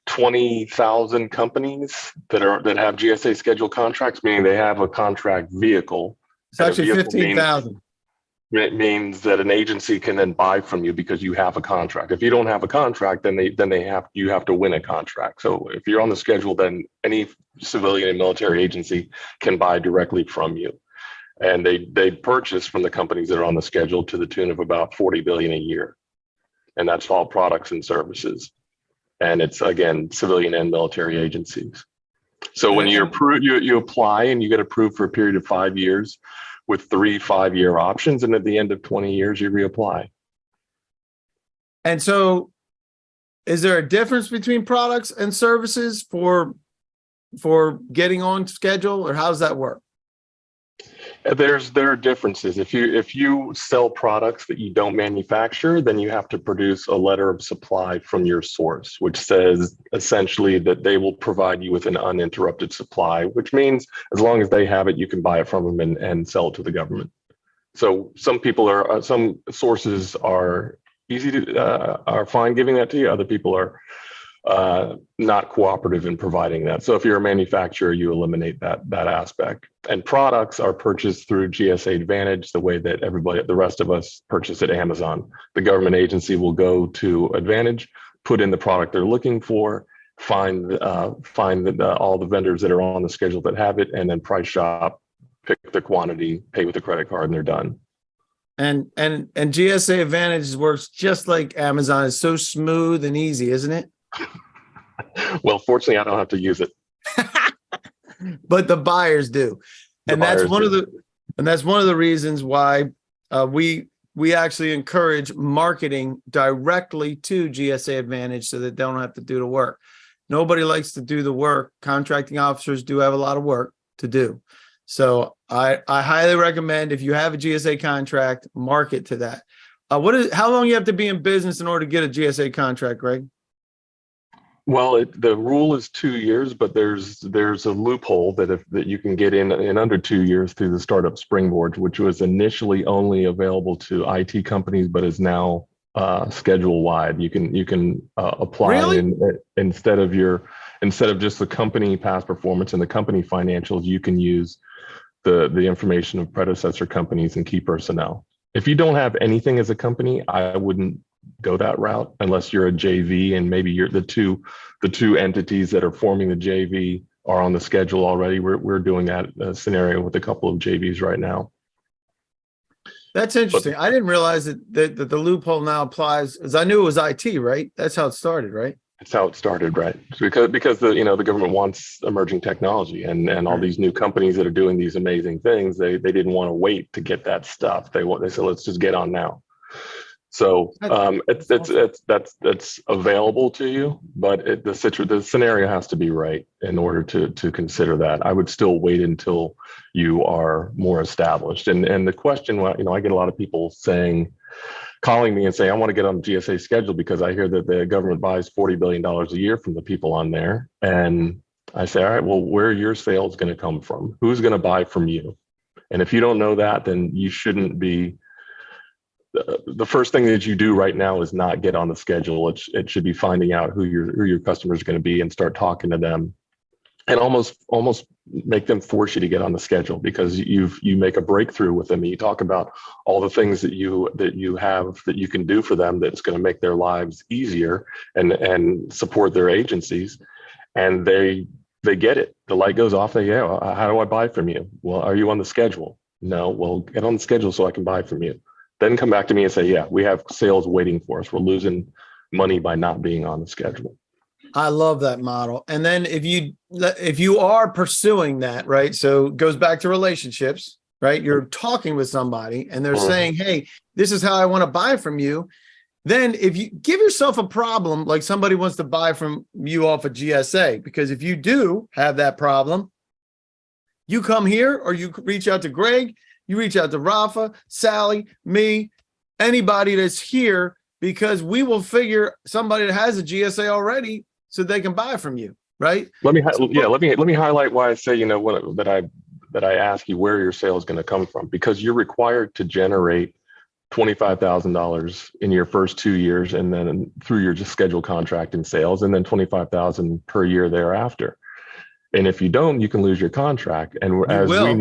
20,000 companies that have GSA schedule contracts, meaning they have a contract vehicle. It's actually 15,000. It means that an agency can then buy from you because you have a contract. If you don't have a contract, then you have to win a contract. So if you're on the schedule, then any civilian and military agency can buy directly from you. And they purchase from the companies that are on the schedule to the tune of about 40 billion a year. And that's all products and services. And it's, again, civilian and military agencies. So when you apply and you get approved for a period of 5 years, with 3 5-year options, and at the end of 20 years, you reapply. And so is there a difference between products and services for getting on schedule, or how does that work? There are differences. If you sell products that you don't manufacture, then you have to produce a letter of supply from your source, which says essentially that they will provide you with an uninterrupted supply, which means as long as they have it, you can buy it from them and sell it to the government. So some sources are are fine giving that to you. Other people are not cooperative in providing that. So if you're a manufacturer, you eliminate that aspect. And products are purchased through GSA Advantage, the way that the rest of us purchase at Amazon. The government agency will go to Advantage, put in the product they're looking for, find all the vendors that are on the schedule that have it, and then price shop, pick the quantity, pay with a credit card, and they're done. And GSA Advantage works just like Amazon. It's so smooth and easy, isn't it? Well, fortunately, I don't have to use it. But the buyers do. That's one of the reasons why we actually encourage marketing directly to GSA Advantage so that they don't have to do the work. Nobody likes to do the work. Contracting officers do have a lot of work to do. So I highly recommend, if you have a GSA contract, market to that. How long you have to be in business in order to get a GSA contract, Greg? Well, the rule is 2 years, but there's a loophole that you can get in under 2 years through the Startup Springboard, which was initially only available to IT companies, but is now schedule wide. You can apply. Really? Instead of just the company past performance and the company financials, you can use the information of predecessor companies and key personnel. If you don't have anything as a company, I wouldn't go that route unless you're a JV and maybe you're the two entities that are forming the JV are on the schedule already. We're doing that scenario with a couple of JVs right now. That's interesting. I didn't realize that the loophole now applies, as I knew it was IT, right? That's how it started, right? It's how it started, right? Because the government wants emerging technology and all these new companies that are doing these amazing things. They didn't want to wait to get that stuff. They said, let's just get on now. So that's available to you, but the scenario has to be right in order to consider that. I would still wait until you are more established. And the question, I get a lot of people calling me and saying, I want to get on the GSA schedule because I hear that the government buys $40 billion a year from the people on there. And I say, all right, well, where are your sales going to come from? Who's going to buy from you? And if you don't know that, then you shouldn't be the first thing that you do right now is not get on the schedule. It should be finding out who your customers are going to be and start talking to them, and almost make them force you to get on the schedule, because you make a breakthrough with them and you talk about all the things that you have that you can do for them that's going to make their lives easier and support their agencies, and they get it. The light goes off. They, yeah, well, how do I buy from you? Well, are you on the schedule? No. Well, get on the schedule so I can buy from you. Then come back to me and say, yeah, we have sales waiting for us. We're losing money by not being on the schedule. I love that model. And then if you are pursuing that, right? So it goes back to relationships, right? You're talking with somebody and they're saying, hey, this is how I want to buy from you. Then if you give yourself a problem, like somebody wants to buy from you off of GSA, because if you do have that problem, you come here or you reach out to Greg, you reach out to Rafa, Sally, me, anybody that's here, because we will figure somebody that has a GSA already so they can buy from you, right? Let me highlight why I say, that I ask you where your sale is going to come from, because you're required to generate $25,000 in your first 2 years, and then through your just scheduled contract and sales, and then $25,000 per year thereafter. And if you don't, you can lose your contract. And as we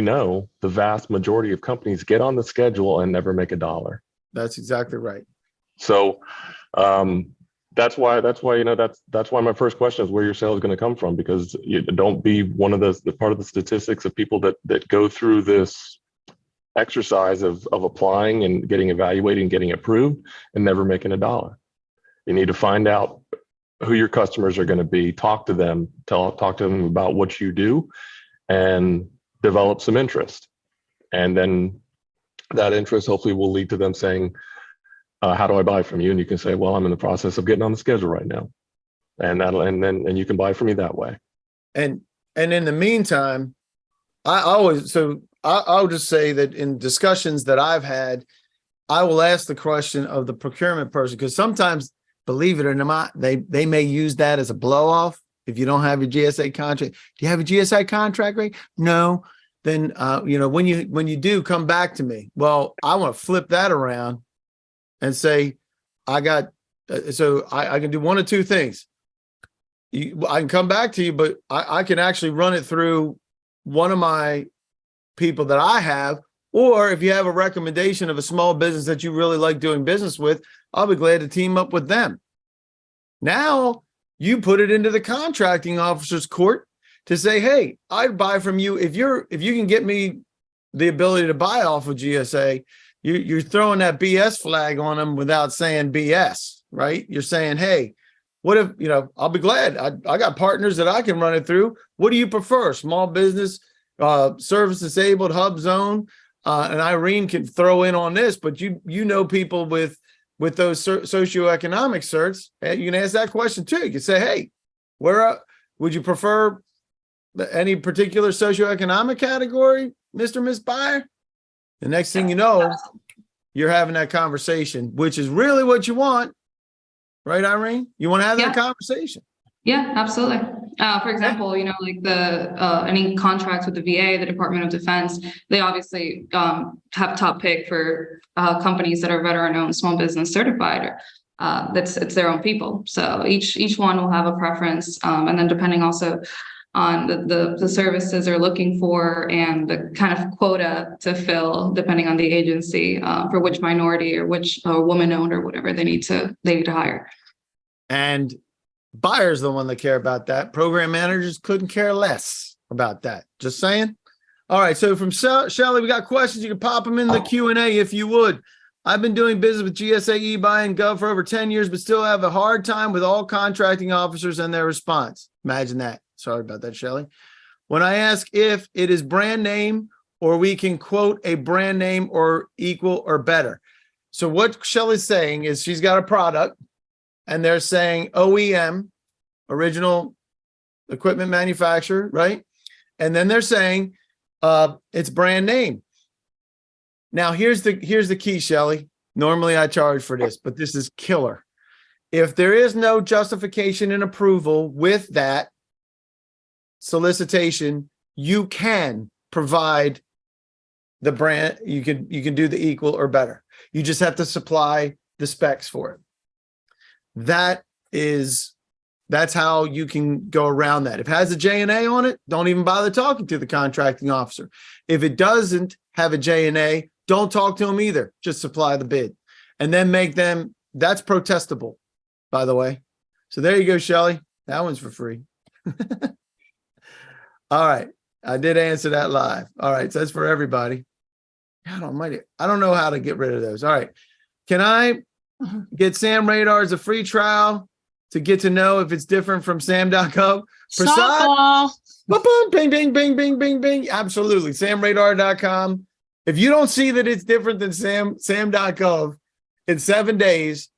know, the vast majority of companies get on the schedule and never make a dollar. That's exactly right. So that's why my first question is where your sale is going to come from, because you don't be one of the part of the statistics of people that go through this exercise of applying and getting evaluated and getting approved and never making a dollar. You need to find out who your customers are going to be, talk to them, talk to them about what you do, and develop some interest. And then that interest hopefully will lead to them saying, how do I buy from you? And you can say, well, I'm in the process of getting on the schedule right now. And you can buy from me that way. And in the meantime, I'll just say that in discussions that I've had, I will ask the question of the procurement person, because sometimes, believe it or not, they may use that as a blow off. If you don't have your GSA contract, do you have a GSA contract, right? No. Then, when you do, come back to me. Well, I want to flip that around and say, I can do one of two things. I can come back to you, but I can actually run it through one of my people that I have, or if you have a recommendation of a small business that you really like doing business with, I'll be glad to team up with them. Now you put it into the contracting officer's court to say, hey, I'd buy from you. If you can get me the ability to buy off of GSA, you're throwing that BS flag on them without saying BS, right? You're saying, hey, what if, I'll be glad. I got partners that I can run it through. What do you prefer? Small business, service disabled, hub zone, and Irene can throw in on this, but you know people with those socioeconomic certs, you can ask that question too. You can say, hey, where would you prefer any particular socioeconomic category, Mr. Miss Buyer? The next thing you know, you're having that conversation, which is really what you want, right, Irene? You want to have that conversation. Yeah, absolutely. For example, like any contracts with the VA, the Department of Defense, they obviously have top pick for companies that are veteran-owned, small business certified. It's their own people. So each one will have a preference, and then depending also on the services they're looking for and the kind of quota to fill, depending on the agency, for which minority or which woman-owned or whatever they need to hire. And buyers the one that care about that. Program managers couldn't care less about that. Just saying. All right. So from Shelly, we got questions. You can pop them in the Q&A if you would. I've been doing business with GSA, eBuy, and Gov for over 10 years, but still have a hard time with all contracting officers and their response. Imagine that. Sorry about that, Shelly. When I ask if it is brand name or we can quote a brand name or equal or better. So what Shelly's saying is she's got a product and they're saying OEM, original equipment manufacturer, right? And then they're saying it's brand name. Now here's the key, Shelly. Normally I charge for this, but this is killer. If there is no justification and approval with that solicitation, you can provide the brand. You can do the equal or better. You just have to supply the specs for it. That's how you can go around that. If it has a J&A on it, don't even bother talking to the contracting officer. If it doesn't have a J&A, don't talk to them either. Just supply the bid and then make them, that's protestable, by the way. So there you go, Shelley. That one's for free. All right. I did answer that live. All right. So that's for everybody. God almighty. I don't know how to get rid of those. All right. Can I get Sam Radar as a free trial to get to know if it's different from sam.gov? Softball. Boom, boom, bing, bing, bing, bing, bing, bing. Absolutely. samradar.com. If you don't see that it's different than sam.gov in 7 days,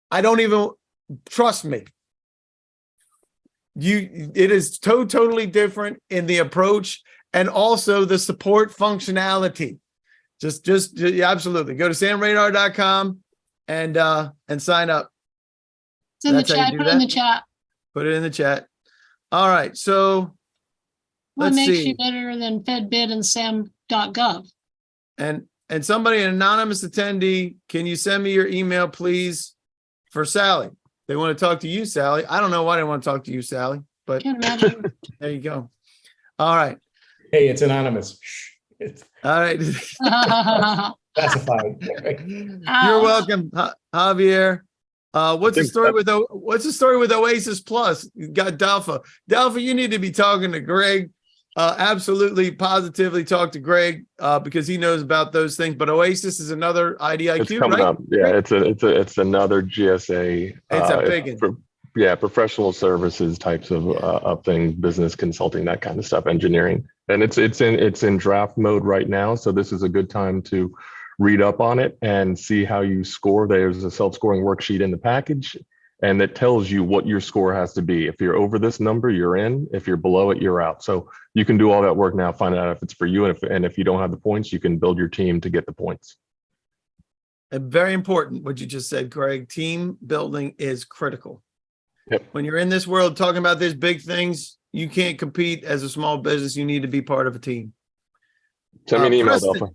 I don't even trust me. It is totally different in the approach and also the support functionality. Just absolutely go to samradar.com and sign up. It's in the That's how you chat. do Put it that? in the chat. Put it in the chat. All right. So What let's makes see. you better than FedBid and sam.gov? And somebody, an anonymous attendee, can you send me your email, please, for Sally? They want to talk to you, Sally. I don't know why they want to talk to you, Sally, but Can't imagine. there you go. All right. Hey, it's anonymous. Shh. It's All right. classified. You're Ouch. welcome, Javier. What's the think story with Oasis Plus? You got Dalfa. Dalfa, you need to be talking to Greg. Absolutely, positively talk to Greg because he knows about those things. But Oasis is another IDIQ, It's coming right? up. Yeah, it's another GSA. It's a big one. Professional services types of things, business consulting, that kind of stuff, engineering, and it's in draft mode right now. So this is a good time to read up on it and see how you score. There's a self-scoring worksheet in the package, and it tells you what your score has to be. If you're over this number, you're in. If you're below it, you're out. So you can do all that work now, find out if it's for you, and if you don't have the points, you can build your team to get the points. And very important what you just said, Greg. Team building is critical. Yep. When you're in this world talking about these big things, you can't compete as a small business. You need to be part of a team. Send me an email, Preston. Delphi.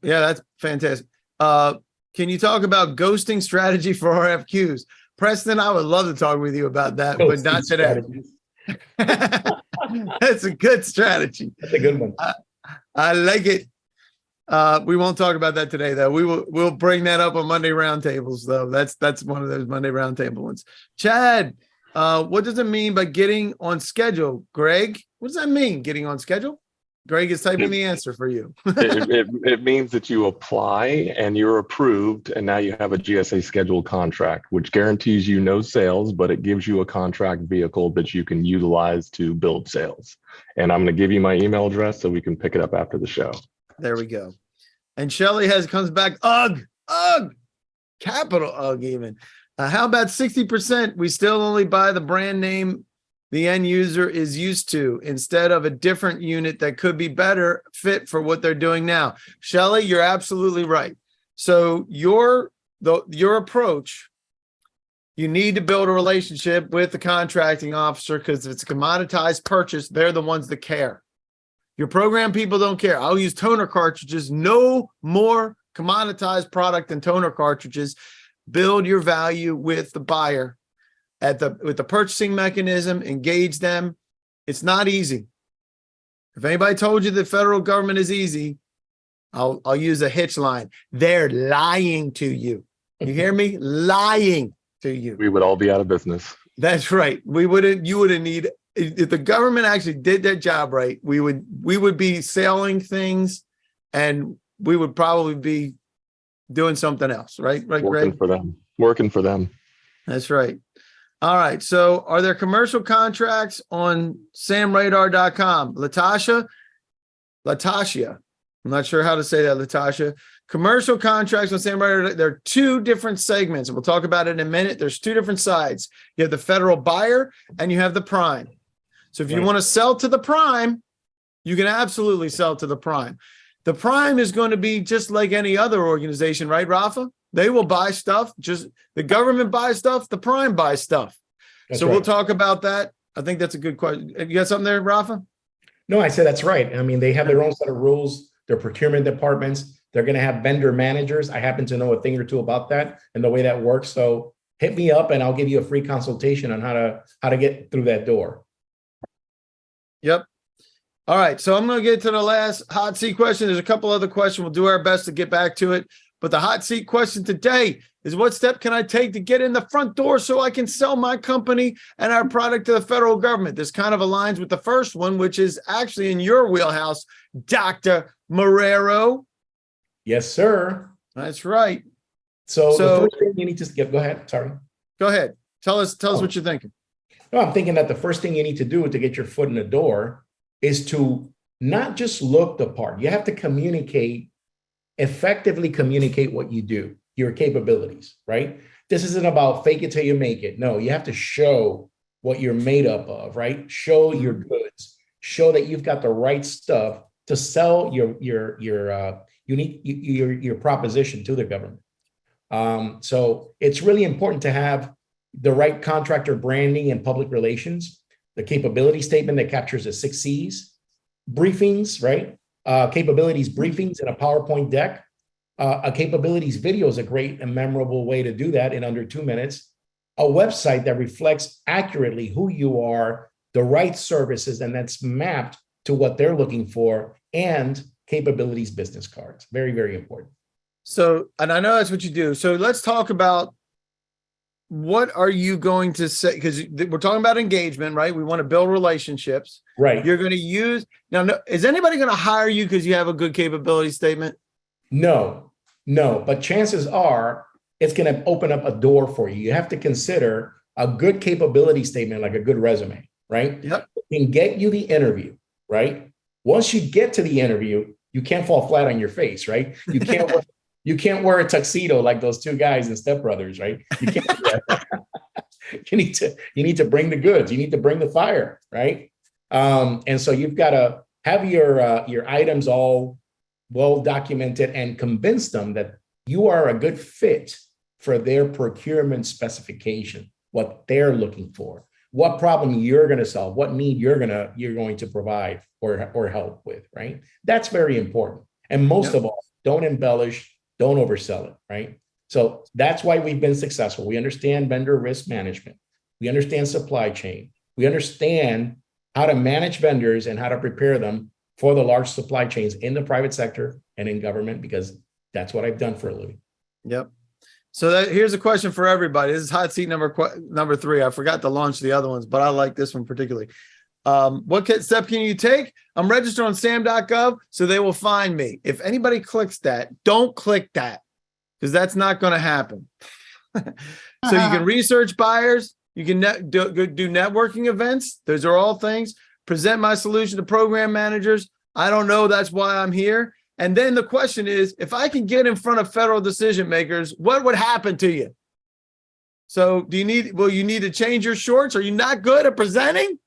Yeah, that's fantastic. Can you talk about ghosting strategy for RFQs? Preston, I would love to talk with you about that, but not today. That's a good strategy. That's a good one. I like it. We won't talk about that today, though. We'll bring that up on Monday roundtables, though. That's one of those Monday roundtable ones. Chad, what does it mean by getting on schedule? Greg, what does that mean, getting on schedule? Greg is typing the answer for you. It means that you apply and you're approved, and now you have a GSA scheduled contract, which guarantees you no sales, but it gives you a contract vehicle that you can utilize to build sales. And I'm going to give you my email address so we can pick it up after the show. There we go. And Shelly comes back, capital UG even. How about 60%? We still only buy the brand name the end user is used to instead of a different unit that could be better fit for what they're doing now. Shelly, you're absolutely right. So your approach, you need to build a relationship with the contracting officer because if it's a commoditized purchase, they're the ones that care. Your program people don't care. I'll use toner cartridges. No more commoditized product than toner cartridges. Build your value with the buyer with the purchasing mechanism, engage them. It's not easy. If anybody told you the federal government is easy, I'll use a hitch line. They're lying to you. You hear me? Lying to you. We would all be out of business. That's right. You wouldn't need, if the government actually did their job right, we would be selling things and we would probably be doing something else, right? Right, Working Greg? Working for them. That's right. All right. So are there commercial contracts on samradar.com? Latasha. I'm not sure how to say that, Latasha. Commercial contracts on SamRadar, there are two different segments. And we'll talk about it in a minute. There's two different sides. You have the federal buyer and you have the prime. So if you want to sell to the prime, you can absolutely sell to the prime. The prime is going to be just like any other organization, right, Rafa? They will buy stuff. Just the government buys stuff. The prime buys stuff. That's so right. We'll talk about that. I think that's a good question. You got something there, Rafa? No, I said that's right. I mean, they have their own set of rules, their procurement departments. They're going to have vendor managers. I happen to know a thing or two about that and the way that works. So hit me up and I'll give you a free consultation on how to get through that door. Yep. All right. So I'm going to get to the last hot seat question. There's a couple other questions. We'll do our best to get back to it. But the hot seat question today is, what step can I take to get in the front door so I can sell my company and our product to the federal government? This kind of aligns with the first one, which is actually in your wheelhouse, Dr. Marrero. Yes, sir. That's right. So the first thing you need to go ahead. Sorry. Go ahead. Tell us what you're thinking. No, I'm thinking that the first thing you need to do to get your foot in the door is to not just look the part. You have to effectively communicate what you do, your capabilities, right? This isn't about fake it till you make it. No, you have to show what you're made up of, right? Show your goods, show that you've got the right stuff to sell your proposition to the government. So it's really important to have the right contractor branding and public relations, the capability statement that captures the 6 C's, briefings, right? Capabilities briefings in a PowerPoint deck. A capabilities video is a great and memorable way to do that in under 2 minutes. A website that reflects accurately who you are, the right services, and that's mapped to what they're looking for, and capabilities business cards. Very, very important. So, and I know that's what you do. So let's talk about, what are you going to say? Because we're talking about engagement, right? We want to build relationships. Right. You're going to use, now, is anybody going to hire you because you have a good capability statement? No, but chances are it's going to open up a door for you. You have to consider a good capability statement, like a good resume, right? Yep. It can get you the interview, right? Once you get to the interview, you can't fall flat on your face, right? You can't wear a tuxedo like those 2 guys in Step Brothers, right? You can't do that. you need to bring the goods. You need to bring the fire, right? And so you've got to have your items all well documented and convince them that you are a good fit for their procurement specification, what they're looking for, what problem you're going to solve, what need you're going to provide or help with, right? That's very important. And most of all, don't embellish, don't oversell it, right? So that's why we've been successful. We understand vendor risk management. We understand supply chain. We understand how to manage vendors and how to prepare them for the large supply chains in the private sector and in government, because that's what I've done for a living. Yep. So here's a question for everybody. This is hot seat number 3. I forgot to launch the other ones, but I like this one particularly. What step can you take? I'm registered on SAM.gov, so they will find me. If anybody clicks that, don't click that, because that's not going to happen. So you can research buyers. You can do networking events. Those are all things. Present my solution to program managers. I don't know. That's why I'm here. And then the question is, if I can get in front of federal decision makers, what would happen to you? So will you need to change your shorts? Are you not good at presenting?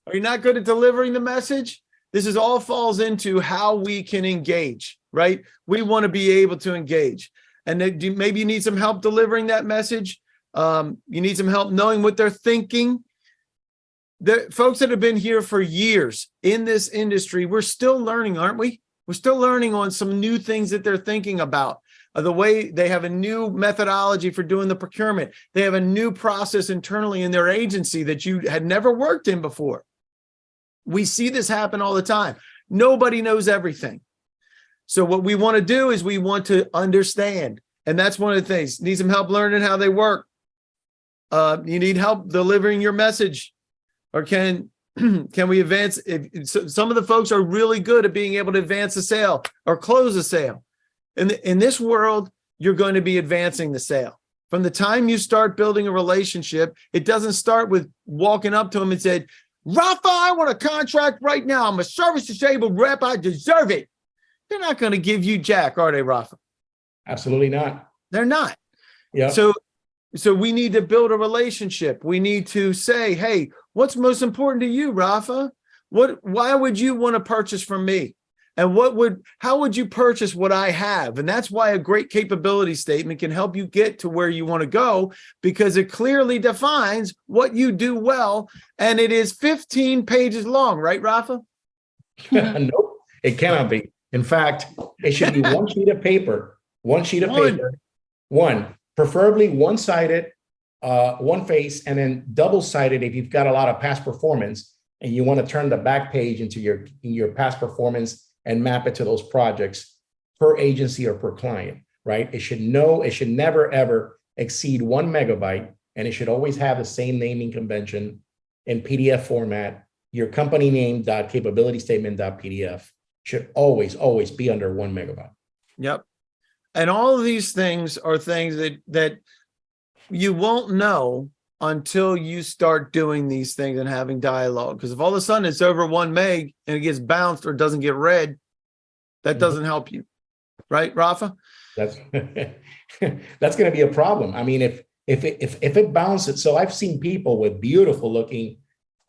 Are you not good at delivering the message? This is all falls into how we can engage, right? We want to be able to engage. And then maybe you need some help delivering that message. You need some help knowing what they're thinking. The folks that have been here for years in this industry, we're still learning, aren't we? We're still learning on some new things that they're thinking about. The way they have a new methodology for doing the procurement. They have a new process internally in their agency that you had never worked in before. We see this happen all the time. Nobody knows everything. So what we want to do is we want to understand. And that's one of the things. Need some help learning how they work. You need help delivering your message. Or can we advance? Some of the folks are really good at being able to advance a sale or close a sale. In this world, you're going to be advancing the sale. From the time you start building a relationship, it doesn't start with walking up to them and said, Rafa, I want a contract right now. I'm a service disabled rep. I deserve it. They're not going to give you jack, are they, Rafa? Absolutely not. They're not. Yeah. So we need to build a relationship. We need to say, hey, what's most important to you, Rafa? Why would you want to purchase from me? And how would you purchase what I have? And that's why a great capability statement can help you get to where you want to go, because it clearly defines what you do well. And it is 15 pages long, right, Rafa? Nope, it cannot be. In fact, it should be one sheet of paper, preferably one-sided, one face, and then double-sided if you've got a lot of past performance and you want to turn the back page into your past performance and map it to those projects per agency or per client, right? It should never, ever exceed 1 megabyte, and it should always have the same naming convention in PDF format. Your company name .capability statement .pdf should always be under 1 megabyte. Yep. And all of these things are things that you won't know until you start doing these things and having dialogue. Because if all of a sudden it's over 1 meg and it gets bounced or doesn't get read, that doesn't help you. Right, Rafa? That's that's going to be a problem. I mean, if it bounces, so I've seen people with beautiful looking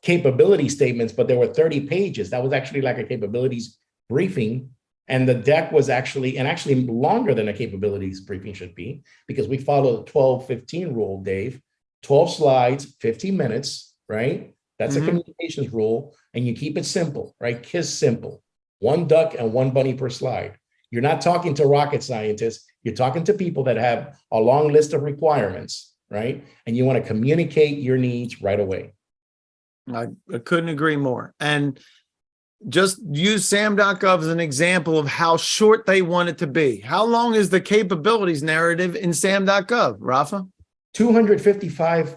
capability statements, but there were 30 pages. That was actually like a capabilities briefing. And the deck was actually longer than a capabilities briefing should be, because we follow the 12-15 rule, Dave. 12 slides, 15 minutes, right? That's a communications rule. And you keep it simple, right? KISS simple. 1 duck and 1 bunny per slide. You're not talking to rocket scientists. You're talking to people that have a long list of requirements, right? And you want to communicate your needs right away. I couldn't agree more. And just use SAM.gov as an example of how short they want it to be. How long is the capabilities narrative in SAM.gov, Rafa? 255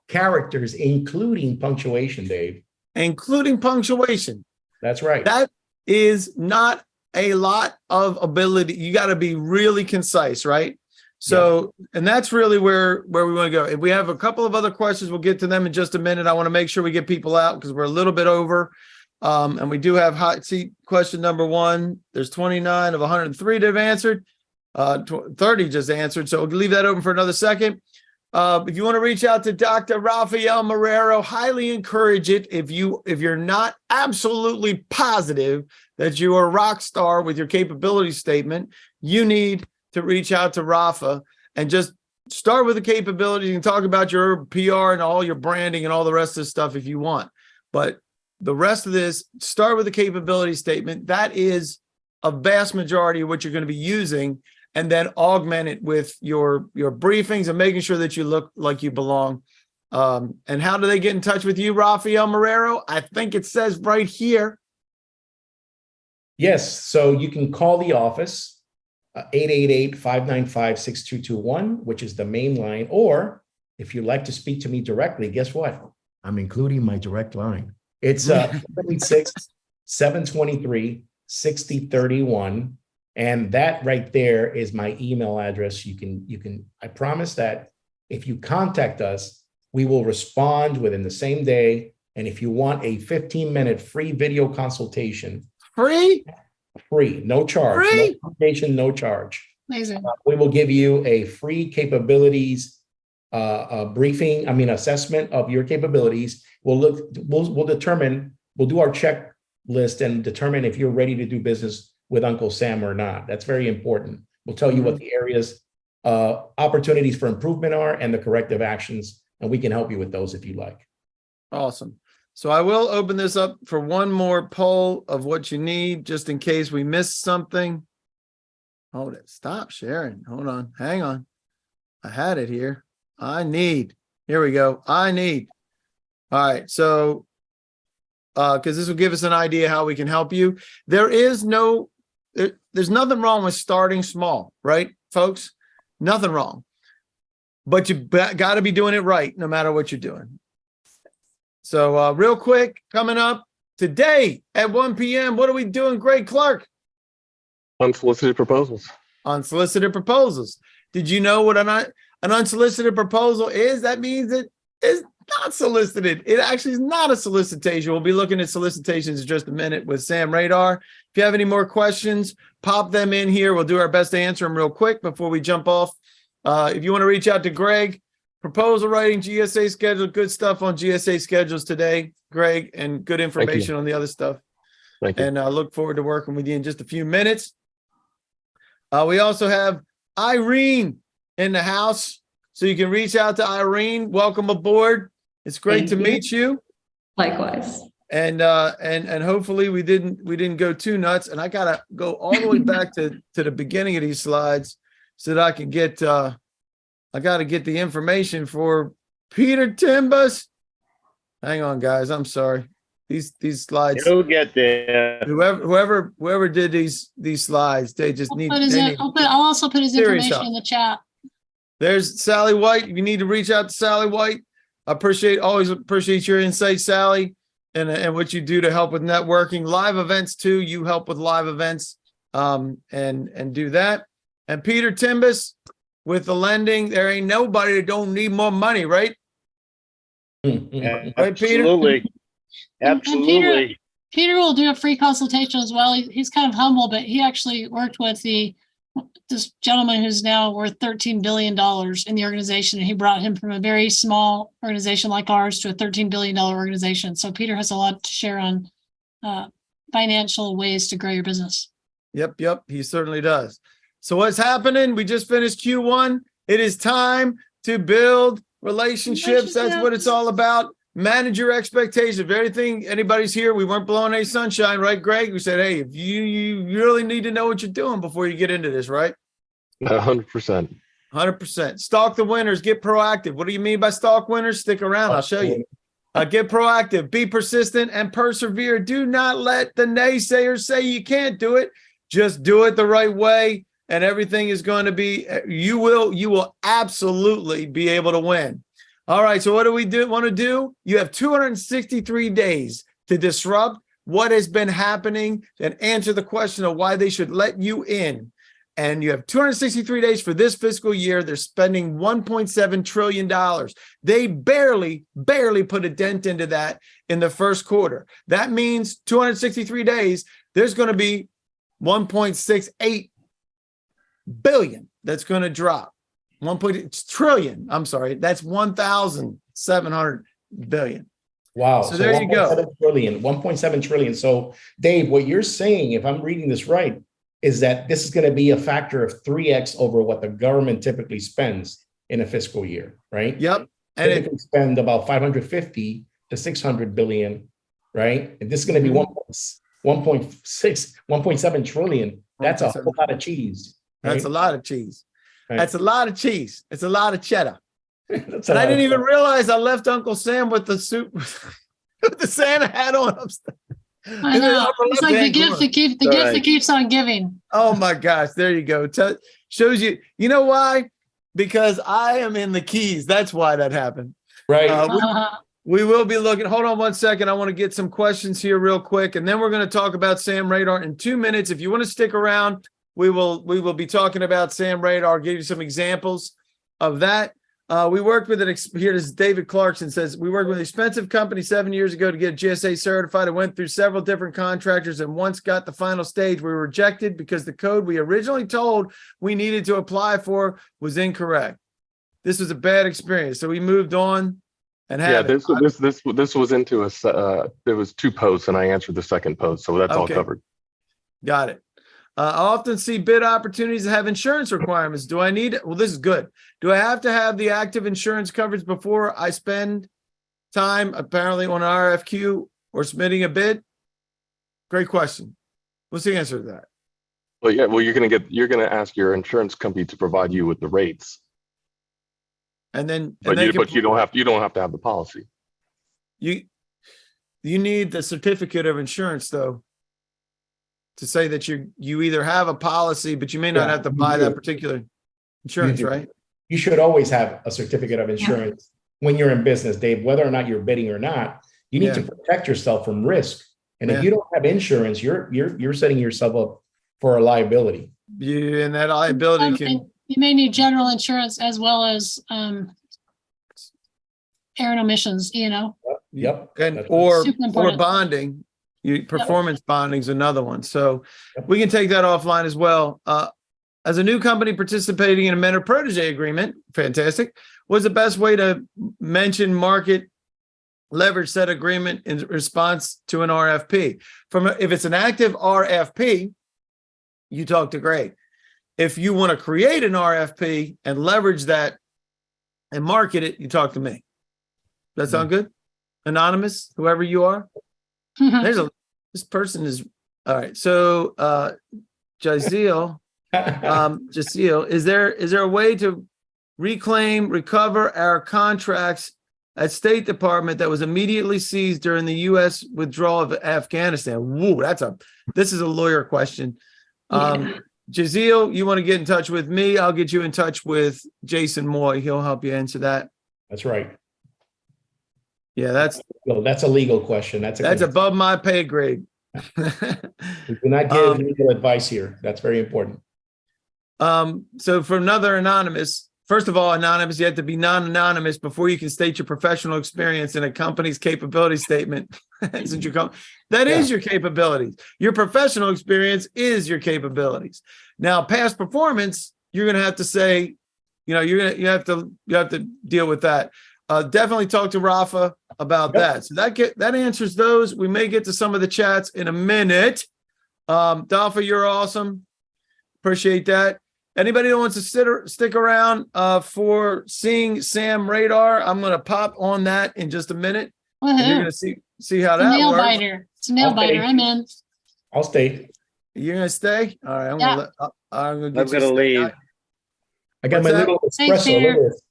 characters, including punctuation, Dave. Including punctuation. That's right. That is not a lot of ability. You got to be really concise, right? So, and that's really where we want to go. If we have a couple of other questions, we'll get to them in just a minute. I want to make sure we get people out because we're a little bit over. And we do have hot seat question number 1. There's 29 of 103 that have answered. 30 just answered. So we'll leave that open for another second. If you want to reach out to Dr. Rafael Marrero, highly encourage it. If you're not absolutely positive that you are a rock star with your capability statement, you need to reach out to Rafa and just start with the capabilities. You can talk about your PR and all your branding and all the rest of the stuff if you want. But the rest of this, start with the capability statement. That is a vast majority of what you're going to be using, and then augment it with your briefings and making sure that you look like you belong. And how do they get in touch with you, Rafael Marrero? I think it says right here. Yes, so you can call the office, 888-595-6221, which is the main line. Or if you'd like to speak to me directly, guess what? I'm including my direct line. It's 726-723-6031. And that right there is my email address. You can, I promise that if you contact us, we will respond within the same day. And if you want a 15-minute free video consultation, Free, no charge, Free? no consultation, no charge. Amazing. We will give you a free capabilities briefing, assessment of your capabilities. We'll do our checklist and determine if you're ready to do business with Uncle Sam or not. That's very important. We'll tell you what the areas, opportunities for improvement are and the corrective actions, and we can help you with those if you like. Awesome. So I will open this up for one more poll of what you need, just in case we missed something. Hold it. Stop sharing. Hold on. Hang on. I had it here. Here we go. All right. So, because this will give us an idea how we can help you. There's nothing wrong with starting small, right, folks? Nothing wrong. But you got to be doing it right, no matter what you're doing. So real quick, coming up today at 1 p.m., what are we doing, Greg Clark? Unsolicited proposals. Unsolicited proposals. Did you know what an unsolicited proposal is? That means it is not solicited. It actually is not a solicitation. We'll be looking at solicitations in just a minute with Sam Radar. If you have any more questions, pop them in here. We'll do our best to answer them real quick before we jump off. If you want to reach out to Greg, proposal writing, GSA schedule, good stuff on GSA schedules today, Greg, and good information on the other stuff. Thank you. And I look forward to working with you in just a few minutes. We also have Irene in the house, so you can reach out to Irene. Welcome aboard. It's great to meet you. Likewise. and hopefully we didn't go too nuts. And I gotta go all the way back to the beginning of these slides so that I can get I gotta get the information for Peter Timbus. Hang on, guys. I'm sorry. These slides. You'll get there. Whoever did these slides, they just I'll need. put his They in- need I'll also put his serious information help. in the chat. There's Sally White. You need to reach out to Sally White. Always appreciate your insight, Sally, and what you do to help with networking, live events too. You help with live events, and do that. And Peter Timbus with the lending. There ain't nobody that don't need more money, right? Right, Peter? Absolutely. And Absolutely. Peter will do a free consultation as well. He's kind of humble, but he actually worked with this gentleman who's now worth $13 billion in the organization. And he brought him from a very small organization like ours to a $13 billion organization. So Peter has a lot to share on financial ways to grow your business. Yep, he certainly does. So what's happening? We just finished Q1. It is time to build relationships. That's what it's all about. Manage your expectations. If anything, anybody's here, we weren't blowing any sunshine, right, Greg? We said, hey, if you really need to know what you're doing before you get into this, right? 100%. 100%. Stalk the winners. Get proactive. What do you mean by stalk winners? Stick around. I'll show you. Get proactive. Be persistent and persevere. Do not let the naysayers say you can't do it. Just do it the right way, and everything is going to be. You will absolutely be able to win. All right. So what do we want to do? You have 263 days to disrupt what has been happening and answer the question of why they should let you in. And you have 263 days for this fiscal year. They're spending $1.7 trillion. They barely put a dent into that in the first quarter. That means 263 days, there's going to be 1.68 billion that's going to drop. 1 trillion. I'm sorry. That's 1,700 billion. Wow. So there you go. 1.7 trillion. So Dave, what you're saying, if I'm reading this right, is that this is going to be a factor of 3x over what the government typically spends in a fiscal year, right? Yep. And Typically spend about 550 to 600 billion, right? And this is going to be 1.7 trillion. That's a whole lot of cheese. Right? That's a lot of cheese. Right. That's a lot of cheese. It's a lot of cheddar. And I didn't even realize I left Uncle Sam with the suit, with the Santa hat on upstairs. I know. It's like the gift that keeps on giving. Oh my gosh. There you go. Shows you, you know why? Because I am in the Keys. That's why that happened. Right. We will be looking. Hold on 1 second. I want to get some questions here real quick. And then we're going to talk about Sam Radar in 2 minutes. If you want to stick around, we will be talking about Sam Radar. I'll give you some examples of that. We worked with here is David Clarkson says, we worked with an expensive company 7 years ago to get GSA certified. I went through several different contractors and once got the final stage, we were rejected because the code we originally told we needed to apply for was incorrect. This was a bad experience. So we moved on and had this was into there was 2 posts and I answered the second post. So that's all covered. Got it. I often see bid opportunities that have insurance requirements. Do I need it? Well, this is good. Do I have to have the active insurance coverage before I spend time apparently on an RFQ or submitting a bid? Great question. What's the answer to that? Well, yeah. Well, you're going to ask your insurance company to provide you with the rates, and then, but you don't have to have the policy. You need the certificate of insurance though, to say that you either have a policy, but you may not have to buy that particular insurance, right? You should always have a certificate of insurance when you're in business, Dave, whether or not you're bidding or not. You need to protect yourself from risk. And if you don't have insurance, you're setting yourself up for a liability. And that liability can. You may need general insurance as well as air and emissions, Yep. And or bonding. Performance bonding is another one. So we can take that offline as well. As a new company participating in a mentor protege agreement, fantastic. What's the best way to mention market leverage set agreement in response to an RFP? If it's an active RFP, you talk to Greg. If you want to create an RFP and leverage that and market it, you talk to me. Does that sound good? Anonymous, whoever you are. This person is all right. So Jaziel, is there a way to recover our contracts at State Department that was immediately seized during the U.S. withdrawal of Afghanistan? Woo, this is a lawyer question. Jaziel, you want to get in touch with me? I'll get you in touch with Jason Moy. He'll help you answer that. That's right. Yeah, that's a legal question. That's above my pay grade. We do not give legal advice here. That's very important. So for another anonymous, first of all, anonymous, you have to be non-anonymous before you can state your professional experience in a company's capability statement. Since that is your capabilities. Your professional experience is your capabilities. Now, past performance, you're going to have to say, you have to deal with that. Definitely talk to Rafa about that. So that answers those. We may get to some of the chats in a minute. Dafa, you're awesome. Appreciate that. Anybody that wants to stick around for seeing Sam Radar, I'm going to pop on that in just a minute. And you're going to see how that nail works. Biter. It's a nail biter. I'm in. I'll stay. You're going to stay? All right. I'm going to leave. I got my little espresso. Look at this.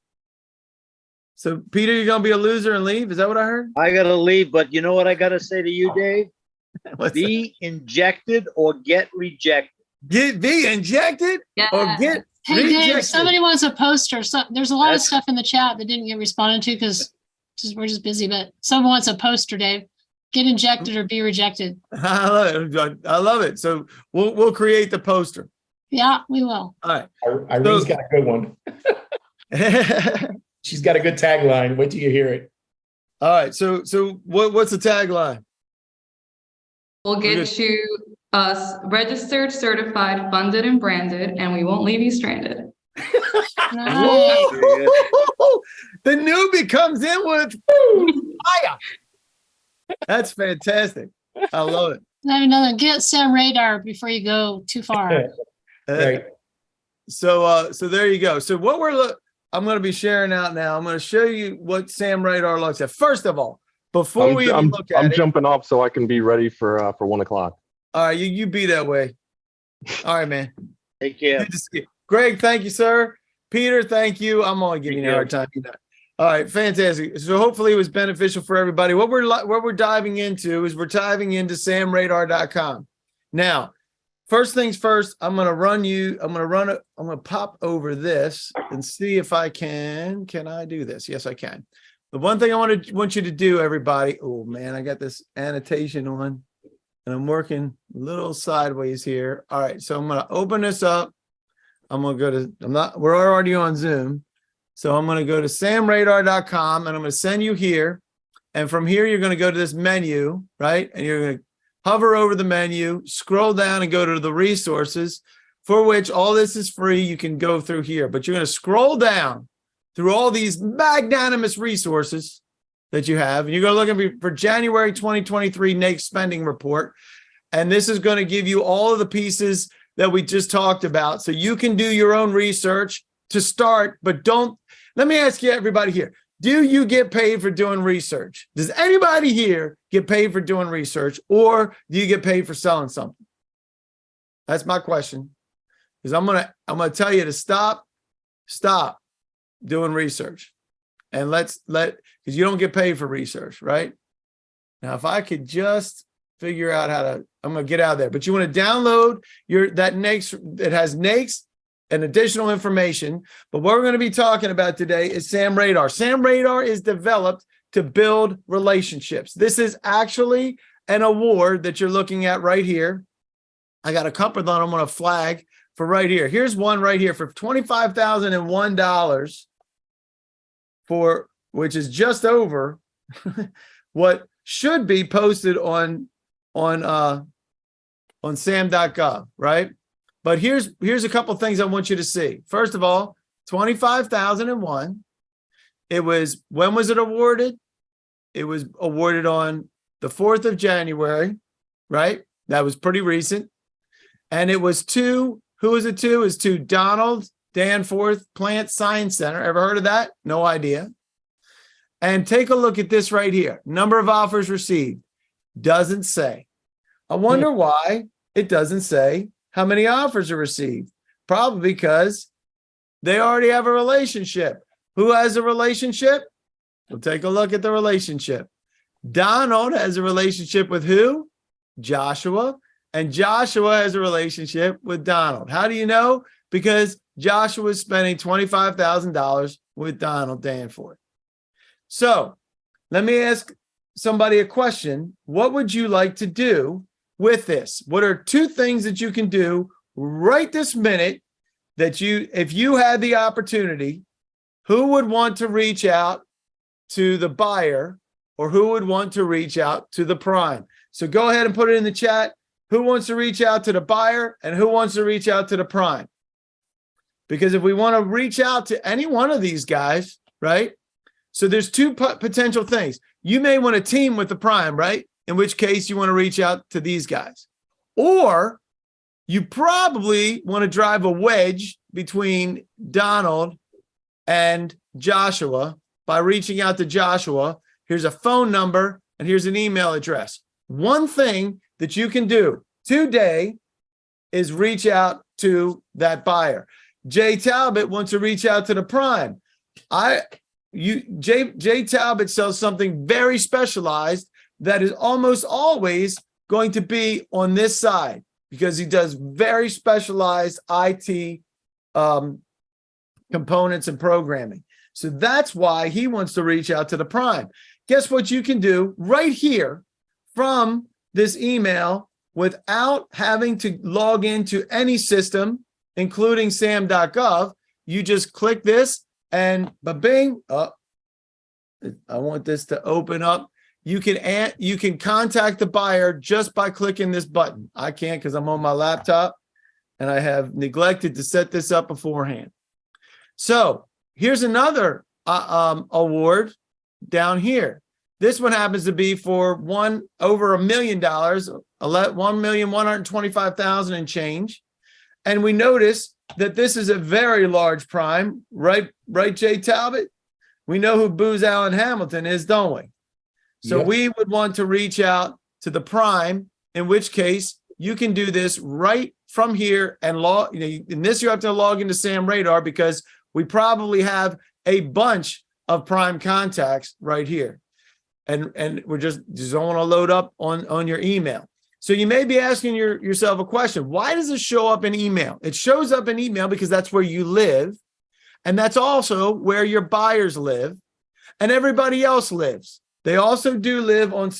So, Peter, you're going to be a loser and leave? Is that what I heard? I got to leave, but you know what I got to say to you, Dave? Be injected or get rejected. Be injected or get Hey, rejected. Dave, somebody wants a poster. There's a lot of stuff in the chat that didn't get responded to because we're just busy, but someone wants a poster, Dave. Get injected or be rejected. I love it. So we'll create the poster. Yeah, we will. All right. Irene's got a good one. She's got a good tagline. Wait till you hear it. All right. So what's the tagline? We'll get you registered, certified, funded, and branded, and we won't leave you stranded. Nice. The newbie comes in with fire. That's fantastic. I love it. Another get Sam Radar before you go too far. Right. So there you go. So I'm going to be sharing out now. I'm going to show you what Sam Radar looks at. First of all, before I'm look at I'm it, jumping off so I can be ready for 1 o'clock. all right, you be that way. All right, man. Take care. Good to see you. Greg, thank you, sir. Peter, thank you. I'm only giving you a hard time. All right, fantastic. So hopefully it was beneficial for everybody. What we're diving into is samradar.com. Now, first things first, I'm gonna pop over this and see if I can. Can I do this? Yes, I can. The one thing I want you to do, everybody. Oh man, I got this annotation on, and I'm working a little sideways here. All right, so I'm gonna open this up. We're already on Zoom. So I'm going to go to samradar.com and I'm going to send you here. And from here, you're going to go to this menu, right? And you're going to hover over the menu, scroll down and go to the resources, for which all this is free. You can go through here, but you're going to scroll down through all these magnanimous resources that you have. And you're going to look for January 2023 NAICS spending report. And this is going to give you all of the pieces that we just talked about. So you can do your own research to start, but let me ask you, everybody here, do you get paid for doing research? Does anybody here get paid for doing research, or do you get paid for selling something? That's my question. Because I'm gonna tell you to stop doing research, and because you don't get paid for research, right? Now, if I could just figure out I'm gonna get out of there. But you want to download that NAICS. It has NAICS and additional information. But what we're going to be talking about today is Sam Radar. Sam Radar is developed to build relationships. This is actually an award that you're looking at right here. I got a couple that I'm going to flag for right here. Here's one right here for $25,001 which is just over what should be posted on sam.gov, right? But here's a couple things I want you to see. First of all, 25,001. When was it awarded? It was awarded on the 4th of January, right? That was pretty recent. And it was who was it to? It was to Jan.10th Plant Science Center. Ever heard of that? No idea. And take a look at this right here. Number of offers received, Doesn't say. I wonder why it doesn't say how many offers are received. Probably because they already have a relationship. Who has a relationship? We'll take a look at the relationship. Donald has a relationship with who? Joshua. And Joshua has a relationship with Donald. How do you know? Because Joshua is spending $25,000 with Donald Danforth. So let me ask somebody a question. What would you like to do with this? What are two things that you can do right this minute that if you had the opportunity, who would want to reach out to the buyer or who would want to reach out to the prime? So go ahead and put it in the chat. Who wants to reach out to the buyer and who wants to reach out to the prime? Because if we want to reach out to any one of these guys, right? So there's two potential things. You may want to team with the prime, right? In which case you want to reach out to these guys. Or you probably want to drive a wedge between Donald and Joshua by reaching out to Joshua. Here's a phone number and here's an email address. One thing that you can do today is reach out to that buyer. Jay Talbot wants to reach out to the prime. Jay Talbot sells something very specialized that is almost always going to be on this side because he does very specialized IT components and programming. So that's why he wants to reach out to the prime. Guess what you can do right here from this email without having to log into any system, including sam.gov. You just click this and ba-bing. Oh, I want this to open up. You can contact the buyer just by clicking this button. I can't because I'm on my laptop and I have neglected to set this up beforehand. So here's another award down here. This one happens to be for over $1 million, 1,125,000 and change. And we notice that this is a very large prime, right, Jay Talbot? We know who Booz Allen Hamilton is, don't we? So Yep. we would want to reach out to the prime, in which case you can do this right from here and in this you have to log into Sam Radar because we probably have a bunch of prime contacts right here. And we're just don't want to load up on your email. So you may be asking yourself a question. Why does it show up in email? It shows up in email because that's where you live. And that's also where your buyers live and everybody else lives. They also do live on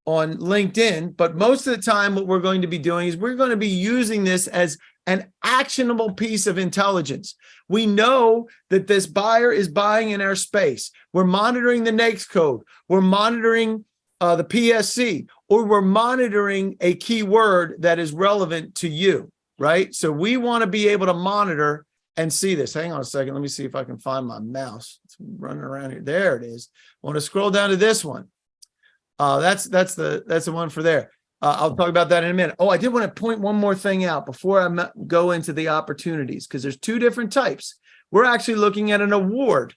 LinkedIn, but most of the time what we're going to be doing is we're going to be using this as an actionable piece of intelligence. We know that this buyer is buying in our space. We're monitoring the NAICS code. We're monitoring the PSC, or we're monitoring a keyword that is relevant to you, right? So we want to be able to monitor and see this. Hang on a second. Let me see if I can find my mouse. It's running around here. There it is. I want to scroll down to this one. That's the one for there. I'll talk about that in a minute. Oh, I did want to point one more thing out before I go into the opportunities, because there's two different types. We're actually looking at an award.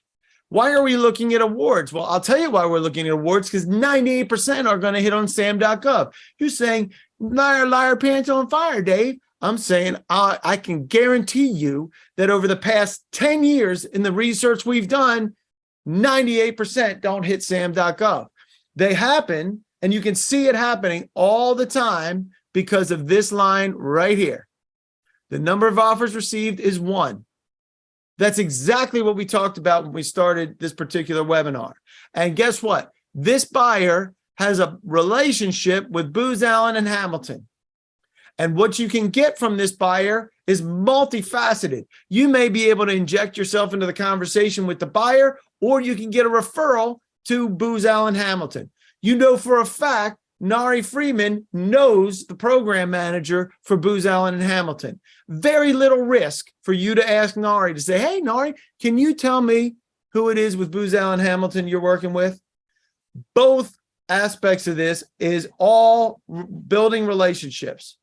Why are we looking at awards? Well, I'll tell you why we're looking at awards, because 98% are going to hit on sam.gov. You're saying, liar, liar, pants on fire, Dave. I'm saying I can guarantee you that over the past 10 years in the research we've done, 98% don't hit sam.gov. They happen, and you can see it happening all the time because of this line right here. The number of offers received is 1. That's exactly what we talked about when we started this particular webinar. And guess what? This buyer has a relationship with Booz Allen and Hamilton. And what you can get from this buyer is multifaceted. You may be able to inject yourself into the conversation with the buyer, or you can get a referral to Booz Allen Hamilton. You know for a fact Nari Freeman knows the program manager for Booz Allen and Hamilton. Very little risk for you to ask Nari to say, hey, Nari, can you tell me who it is with Booz Allen Hamilton you're working with? Both aspects of this is all building relationships.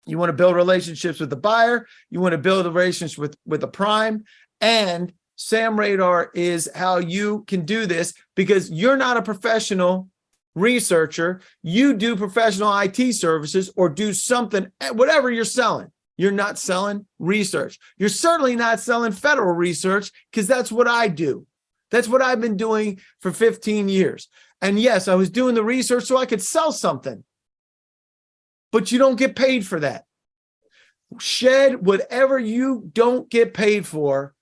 You want to build relationships with the buyer. You want to build a relationship with the prime. And Sam Radar is how you can do this, because you're not a professional researcher, you do professional IT services or do something, whatever you're selling. You're not selling research. You're certainly not selling federal research, because that's what I do. That's what I've been doing for 15 years. And yes, I was doing the research so I could sell something, but you don't get paid for that. Shed whatever you don't get paid for,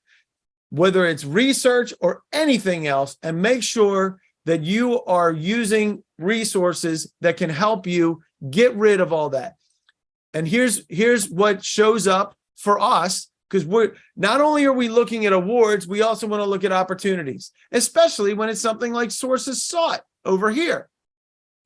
whether it's research or anything else, and make sure that you are using resources that can help you get rid of all that. And here's what shows up for us, because we're not only are we looking at awards, we also want to look at opportunities, especially when it's something like sources sought over here,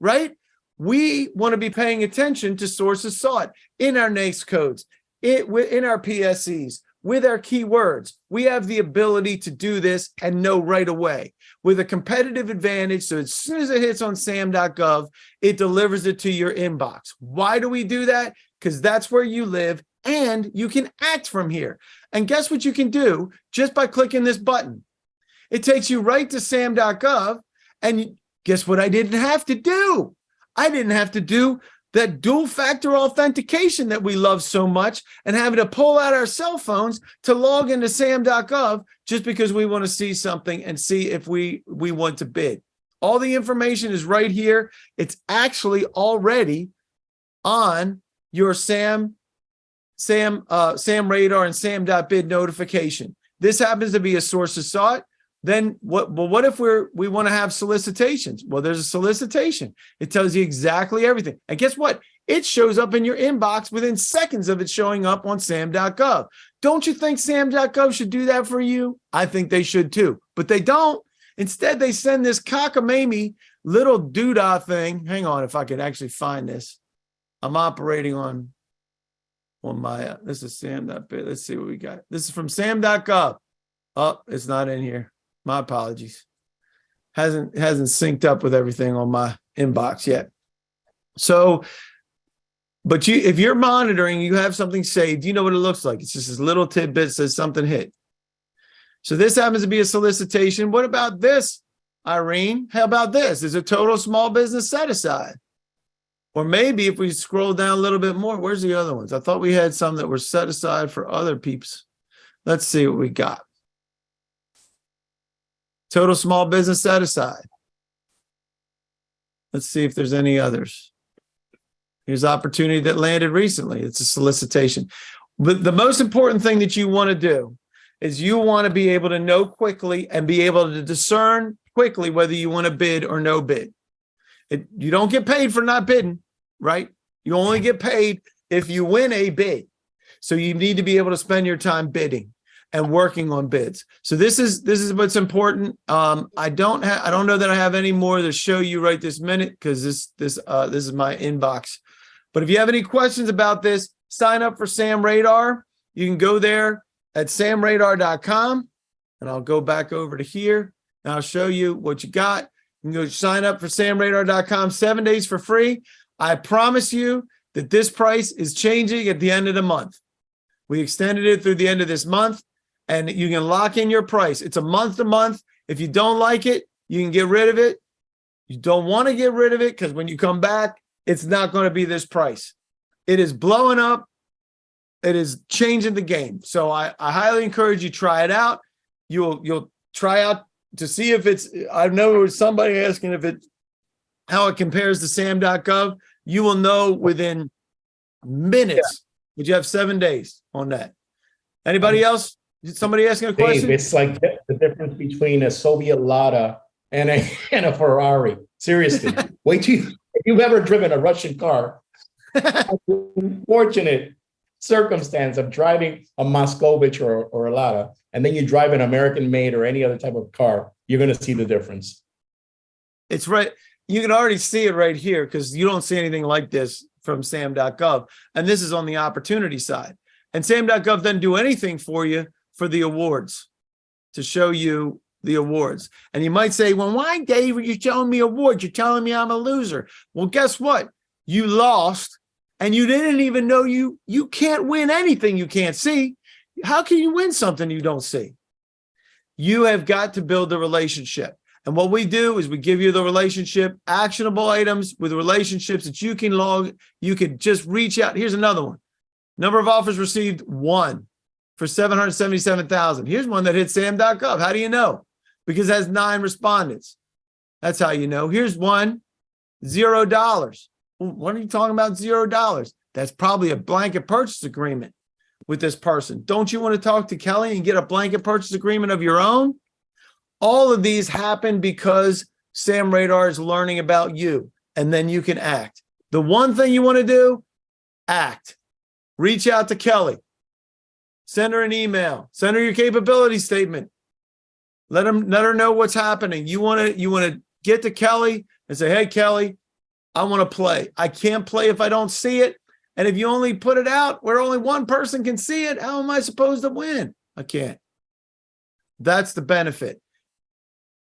right? We want to be paying attention to sources sought in our NAICS codes, in our PSCs, with our keywords. We have the ability to do this and know right away with a competitive advantage. So as soon as it hits on sam.gov, it delivers it to your inbox. Why do we do that? Because that's where you live and you can act from here. And guess what you can do just by clicking this button? It takes you right to sam.gov. And guess what I didn't have to do? I didn't have to do that dual factor authentication that we love so much and having to pull out our cell phones to log into sam.gov just because we want to see something and see if we want to bid. All the information is right here. It's actually already on your Sam Radar and Sam.bid notification. This happens to be a sources sought. Then what? Well, what if we want to have solicitations? Well, there's a solicitation. It tells you exactly everything. And guess what? It shows up in your inbox within seconds of it showing up on sam.gov. Don't you think sam.gov should do that for you? I think they should too, but they don't. Instead, they send this cockamamie little doodah thing. Hang on, if I can actually find this. I'm operating on my, this is sam.bid. Let's see what we got. This is from sam.gov. Oh, it's not in here. My apologies. Hasn't synced up with everything on my inbox yet. So, but if you're monitoring, you have something saved, you know what it looks like. It's just this little tidbit that says something hit. So this happens to be a solicitation. What about this, Irene? How about this? Is a total small business set aside. Or maybe if we scroll down a little bit more, where's the other ones? I thought we had some that were set aside for other peeps. Let's see what we got. Total small business set aside. Let's see if there's any others. Here's opportunity that landed recently. It's a solicitation. But the most important thing that you want to do is you want to be able to know quickly and be able to discern quickly whether you want to bid or no bid. You don't get paid for not bidding, right? You only get paid if you win a bid. So you need to be able to spend your time bidding and working on bids. So this is what's important. I don't know that I have any more to show you right this minute because this is my inbox. But if you have any questions about this, sign up for Sam Radar. You can go there at samradar.com, and I'll go back over to here and I'll show you what you got. You can go sign up for samradar.com, 7 days for free. I promise you that this price is changing at the end of the month. We extended it through the end of this month, and you can lock in your price. It's a month to month. If you don't like it, you can get rid of it. You don't want to get rid of it because when you come back, it's not going to be this price. It is blowing up. It is changing the game. So I highly encourage you try it out. You'll try out to see if it's, I know there was somebody asking how it compares to sam.gov. You will know within minutes, but you have 7 days on that. Anybody else? Somebody asking a question? Dave, it's like the difference between a Soviet Lada and a Ferrari. Seriously, wait till if you've ever driven a Russian car. Unfortunate circumstance of driving a Moscovich or a Lada, and then you drive an American-made or any other type of car, you're going to see the difference. It's right. You can already see it right here because you don't see anything like this from sam.gov. And this is on the opportunity side. And sam.gov doesn't do anything for you for the awards, to show you the awards. And you might say, well, why, Dave, are you showing me awards? You're telling me I'm a loser. Well, guess what? You lost, and you didn't even know you can't win anything you can't see. How can you win something you don't see? You have got to build the relationship. And what we do is we give you the relationship, actionable items with relationships that you can log. You could just reach out. Here's another one. Number of offers received, 1 for 777,000. Here's one that hit sam.gov. How do you know? Because it has 9 respondents. That's how you know. Here's one, $0. What are you talking about, $0? That's probably a blanket purchase agreement with this person. Don't you want to talk to Kelly and get a blanket purchase agreement of your own? All of these happen because Sam Radar is learning about you, and then you can act. The one thing you want to do, act. Reach out to Kelly. Send her an email. Send her your capability statement. Let her know what's happening. You want to get to Kelly and say, hey, Kelly, I want to play. I can't play if I don't see it. And if you only put it out where only one person can see it, how am I supposed to win? I can't. That's the benefit.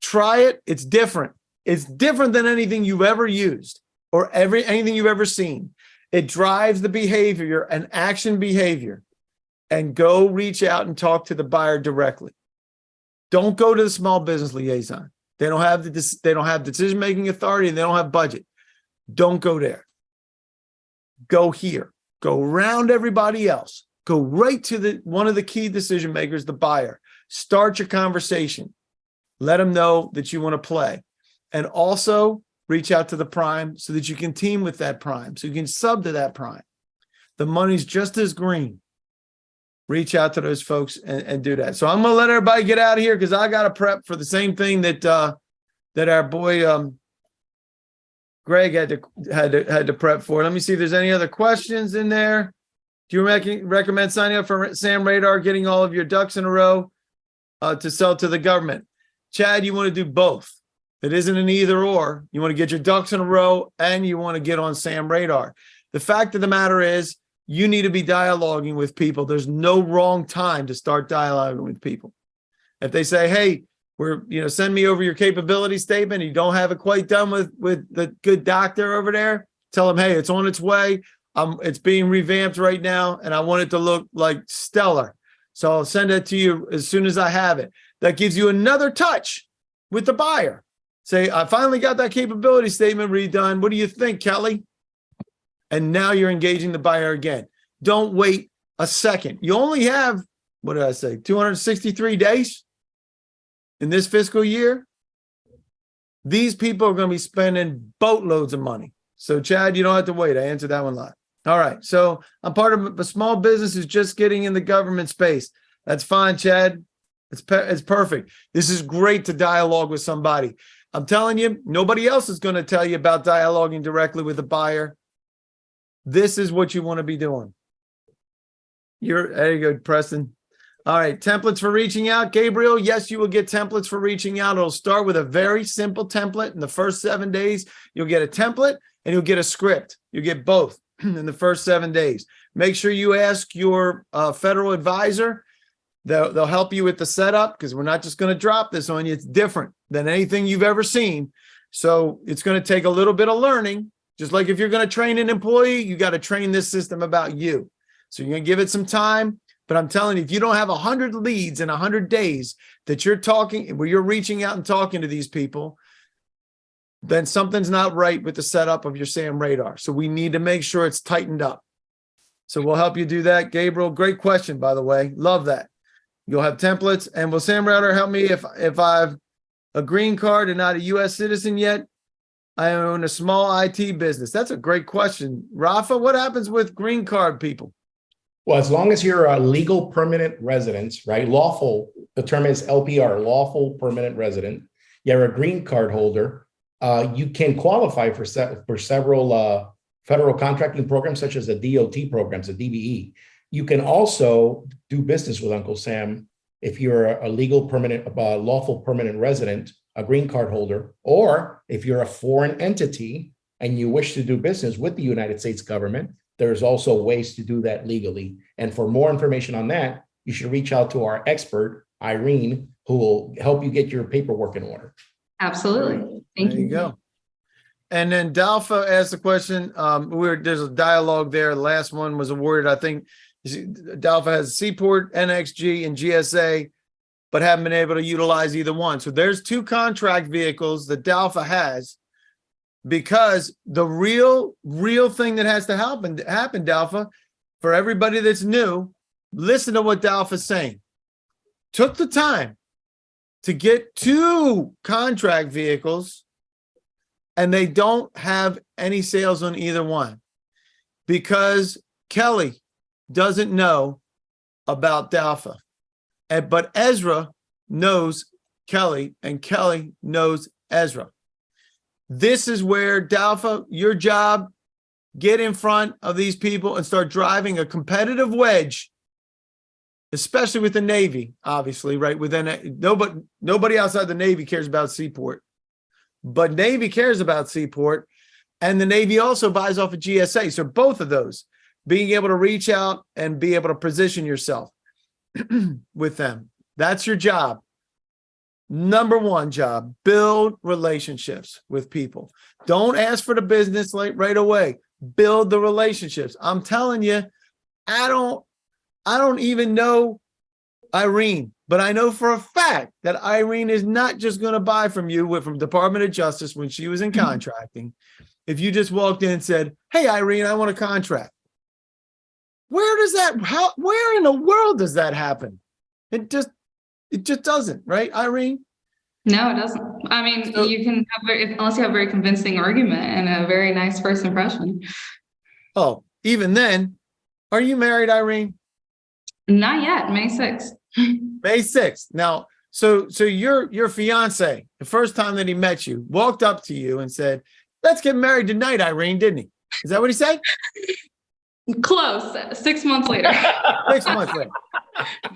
Try it. It's different. It's different than anything you've ever used or anything you've ever seen. It drives the behavior and action behavior. And go reach out and talk to the buyer directly. Don't go to the small business liaison. They don't have decision-making authority and they don't have budget. Don't go there. Go here. Go around everybody else. Go right to one of the key decision makers, the buyer. Start your conversation. Let them know that you want to play. And also reach out to the prime so that you can team with that prime, so you can sub to that prime. The money's just as green. Reach out to those folks and do that. So I'm going to let everybody get out of here because I got to prep for the same thing that our boy Greg had to prep for. Let me see if there's any other questions in there. Do you recommend signing up for Sam Radar, getting all of your ducks in a row to sell to the government? Chad, you want to do both. It isn't an either or. You want to get your ducks in a row and you want to get on Sam Radar. The fact of the matter is, you need to be dialoguing with people. There's no wrong time to start dialoguing with people. If they say, hey, send me over your capability statement, and you don't have it quite done with the good doctor over there, tell them, hey, it's on its way. It's being revamped right now, and I want it to look like stellar. So I'll send it to you as soon as I have it. That gives you another touch with the buyer. Say, I finally got that capability statement redone. What do you think, Kelly? And now you're engaging the buyer again. Don't wait a second. You only have, 263 days in this fiscal year. These people are going to be spending boatloads of money. So, Chad, you don't have to wait. I answered that one live. All right. So I'm part of a small business who's just getting in the government space. That's fine, Chad. It's perfect. This is great to dialogue with somebody. I'm telling you, nobody else is going to tell you about dialoguing directly with the buyer. This is what you want to be doing. There you go, Preston. All right, templates for reaching out. Gabriel, yes, you will get templates for reaching out. It'll start with a very simple template. In the first 7 days, you'll get a template and you'll get a script. You'll get both in the first 7 days. Make sure you ask your federal advisor. They'll help you with the setup because we're not just going to drop this on you. It's different than anything you've ever seen. So it's going to take a little bit of learning. Just like if you're going to train an employee, you got to train this system about you. So you're going to give it some time. But I'm telling you, if you don't have 100 leads in 100 days that you're talking, where you're reaching out and talking to these people, then something's not right with the setup of your Sam Radar. So we need to make sure it's tightened up. So we'll help you do that. Gabriel, great question, by the way. Love that. You'll have templates. And will Sam Radar help me if I've a green card and not a U.S. citizen yet? I own a small IT business. That's a great question. Rafa, what happens with green card people? Well, as long as you're a legal permanent resident, right? Lawful, the term is LPR, lawful permanent resident. You're a green card holder. You can qualify for several federal contracting programs, such as the DOT programs, the DBE. You can also do business with Uncle Sam if you're a legal permanent, lawful permanent resident, a green card holder, or if you're a foreign entity and you wish to do business with the United States government, there's also ways to do that legally. And for more information on that, you should reach out to our expert, Irene, who will help you get your paperwork in order. Absolutely. Thank you. There you go. And then Dalfa asked the question, there's a dialogue there. The last one was awarded, I think, Dalfa has Seaport, NXG, and GSA. but haven't been able to utilize either one. So there's 2 contract vehicles that Dalfa has, because the real thing that has to happen, Dalfa, for everybody that's new, listen to what Dalfa's saying. Took the time to get 2 contract vehicles, and they don't have any sales on either one because Kelly doesn't know about Dalfa. But Ezra knows Kelly, and Kelly knows Ezra. This is where Dalfa, your job, get in front of these people and start driving a competitive wedge, especially with the Navy, obviously, right? Within nobody outside the Navy cares about Seaport, but Navy cares about Seaport, and the Navy also buys off of GSA. So both of those, being able to reach out and be able to position yourself with them. That's your job. Number 1 job, build relationships with people. Don't ask for the business like right away. Build the relationships. I'm telling you, I don't even know Irene, but I know for a fact that Irene is not just going to buy from you from Department of Justice when she was in contracting. If you just walked in and said, "Hey, Irene, I want a contract." Where in the world does that happen? It just doesn't, right, Irene? No, it doesn't. I mean, you can have unless you have a very convincing argument and a very nice first impression. Oh, even then, are you married, Irene? Not yet. May 6th. May 6th. Now, so your fiance, the first time that he met you, walked up to you and said, "Let's get married tonight, Irene," didn't he? Is that what he said? Close. 6 months later. 6 months later.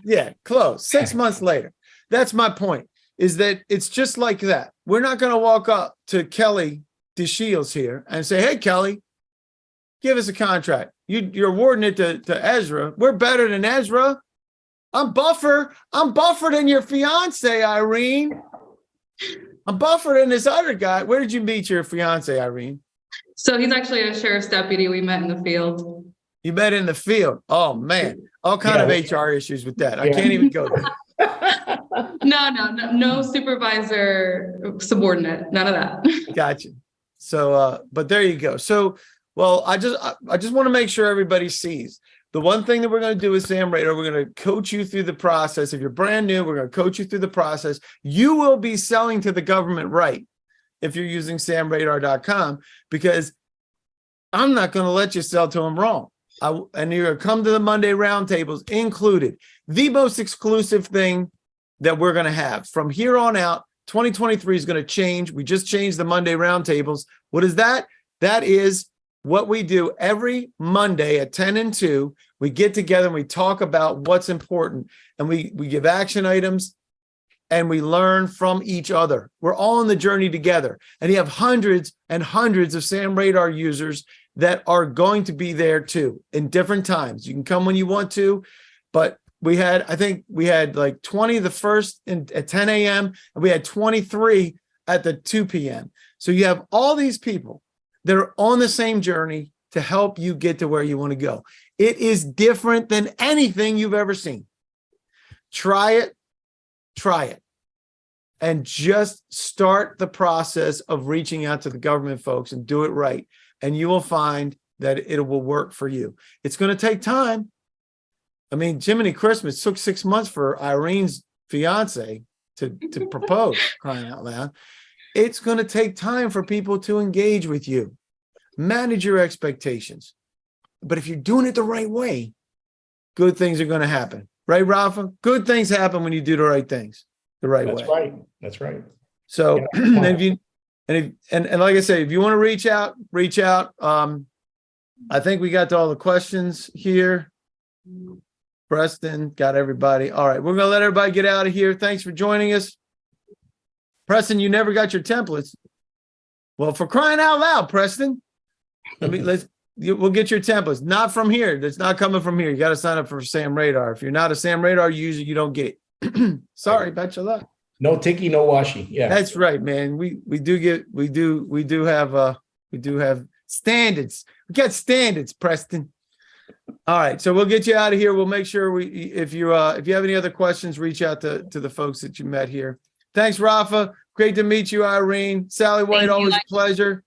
Yeah, close. 6 months later. That's my point, is that it's just like that. We're not going to walk up to Kelly DeShields here and say, "Hey, Kelly, give us a contract." You're awarding it to Ezra. We're better than Ezra. I'm buffer than your fiance, Irene. I'm buffer than this other guy. Where did you meet your fiance, Irene? So he's actually a sheriff's deputy. We met in the field. You met in the field. Oh man, all kind of HR issues with that. I can't even go there. No supervisor, subordinate, none of that. Gotcha. So, but there you go. So, well, I just want to make sure everybody sees the one thing that we're going to do with Sam Radar. We're going to coach you through the process. If you're brand new, we're going to coach you through the process. You will be selling to the government right if you're using samradar.com, because I'm not going to let you sell to them wrong. And you're going to come to the Monday roundtables included. The most exclusive thing that we're going to have from here on out. 2023 is going to change. We just changed the Monday roundtables. What is that? That is what we do every Monday at 10 and 2. We get together and we talk about what's important, and we give action items, and we learn from each other. We're all on the journey together. And you have hundreds and hundreds of Sam Radar users that are going to be there too in different times. You can come when you want to, but I think we had like 20 the first at 10 a.m. and we had 23 at the 2 p.m. So you have all these people that are on the same journey to help you get to where you want to go. It is different than anything you've ever seen. Try it, and just start the process of reaching out to the government folks and do it right. And you will find that it will work for you. It's going to take time. I mean, Jiminy Christmas took 6 months for Irene's fiance to propose, crying out loud. It's going to take time for people to engage with you. Manage your expectations. But if you're doing it the right way, good things are going to happen. Right, Rafa? Good things happen when you do the right things the right way. That's right. So, and like I say, if you want to reach out. I think we got to all the questions here. Preston got everybody. All right, we're gonna let everybody get out of here. Thanks for joining us. Preston, you never got your templates. Well, for crying out loud, Preston. We'll get your templates. Not from here. That's not coming from here. You got to sign up for Sam Radar. If you're not a Sam Radar user, you don't get it. Sorry, bet your luck. No ticky, no washi. Yeah, that's right, man. We do have standards. We got standards, Preston. All right, so we'll get you out of here. We'll make sure if you have any other questions, reach out to the folks that you met here. Thanks, Rafa. Great to meet you, Irene. Sally White, Thank you. always a pleasure.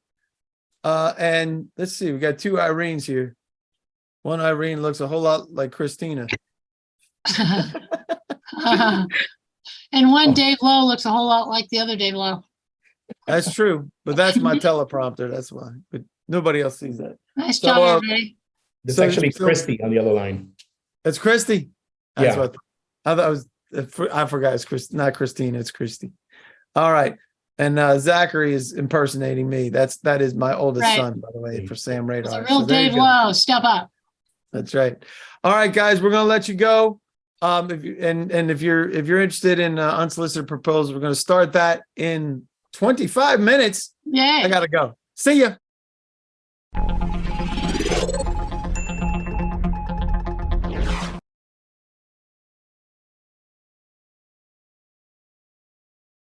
And let's see, we got two Irenes here. One Irene looks a whole lot like Christina. And one Dave Lowe looks a whole lot like the other Dave Lowe. That's true, but that's my teleprompter. That's why. But nobody else sees that. Nice So, job, everybody. It's So- actually so- Christy on the other line. It's Christy. That's Yeah. what I thought it was. I forgot it's not Christina. It's Christy. All right. And Zachary is impersonating me. That is my oldest Right. son, by the way, for Sam It's Radar. a real So there you Dave go. Lowe. Step up. That's right. All right, guys, we're gonna let you go. If you're interested in unsolicited proposals, we're gonna start that in 25 minutes. Yay. I gotta go. See ya.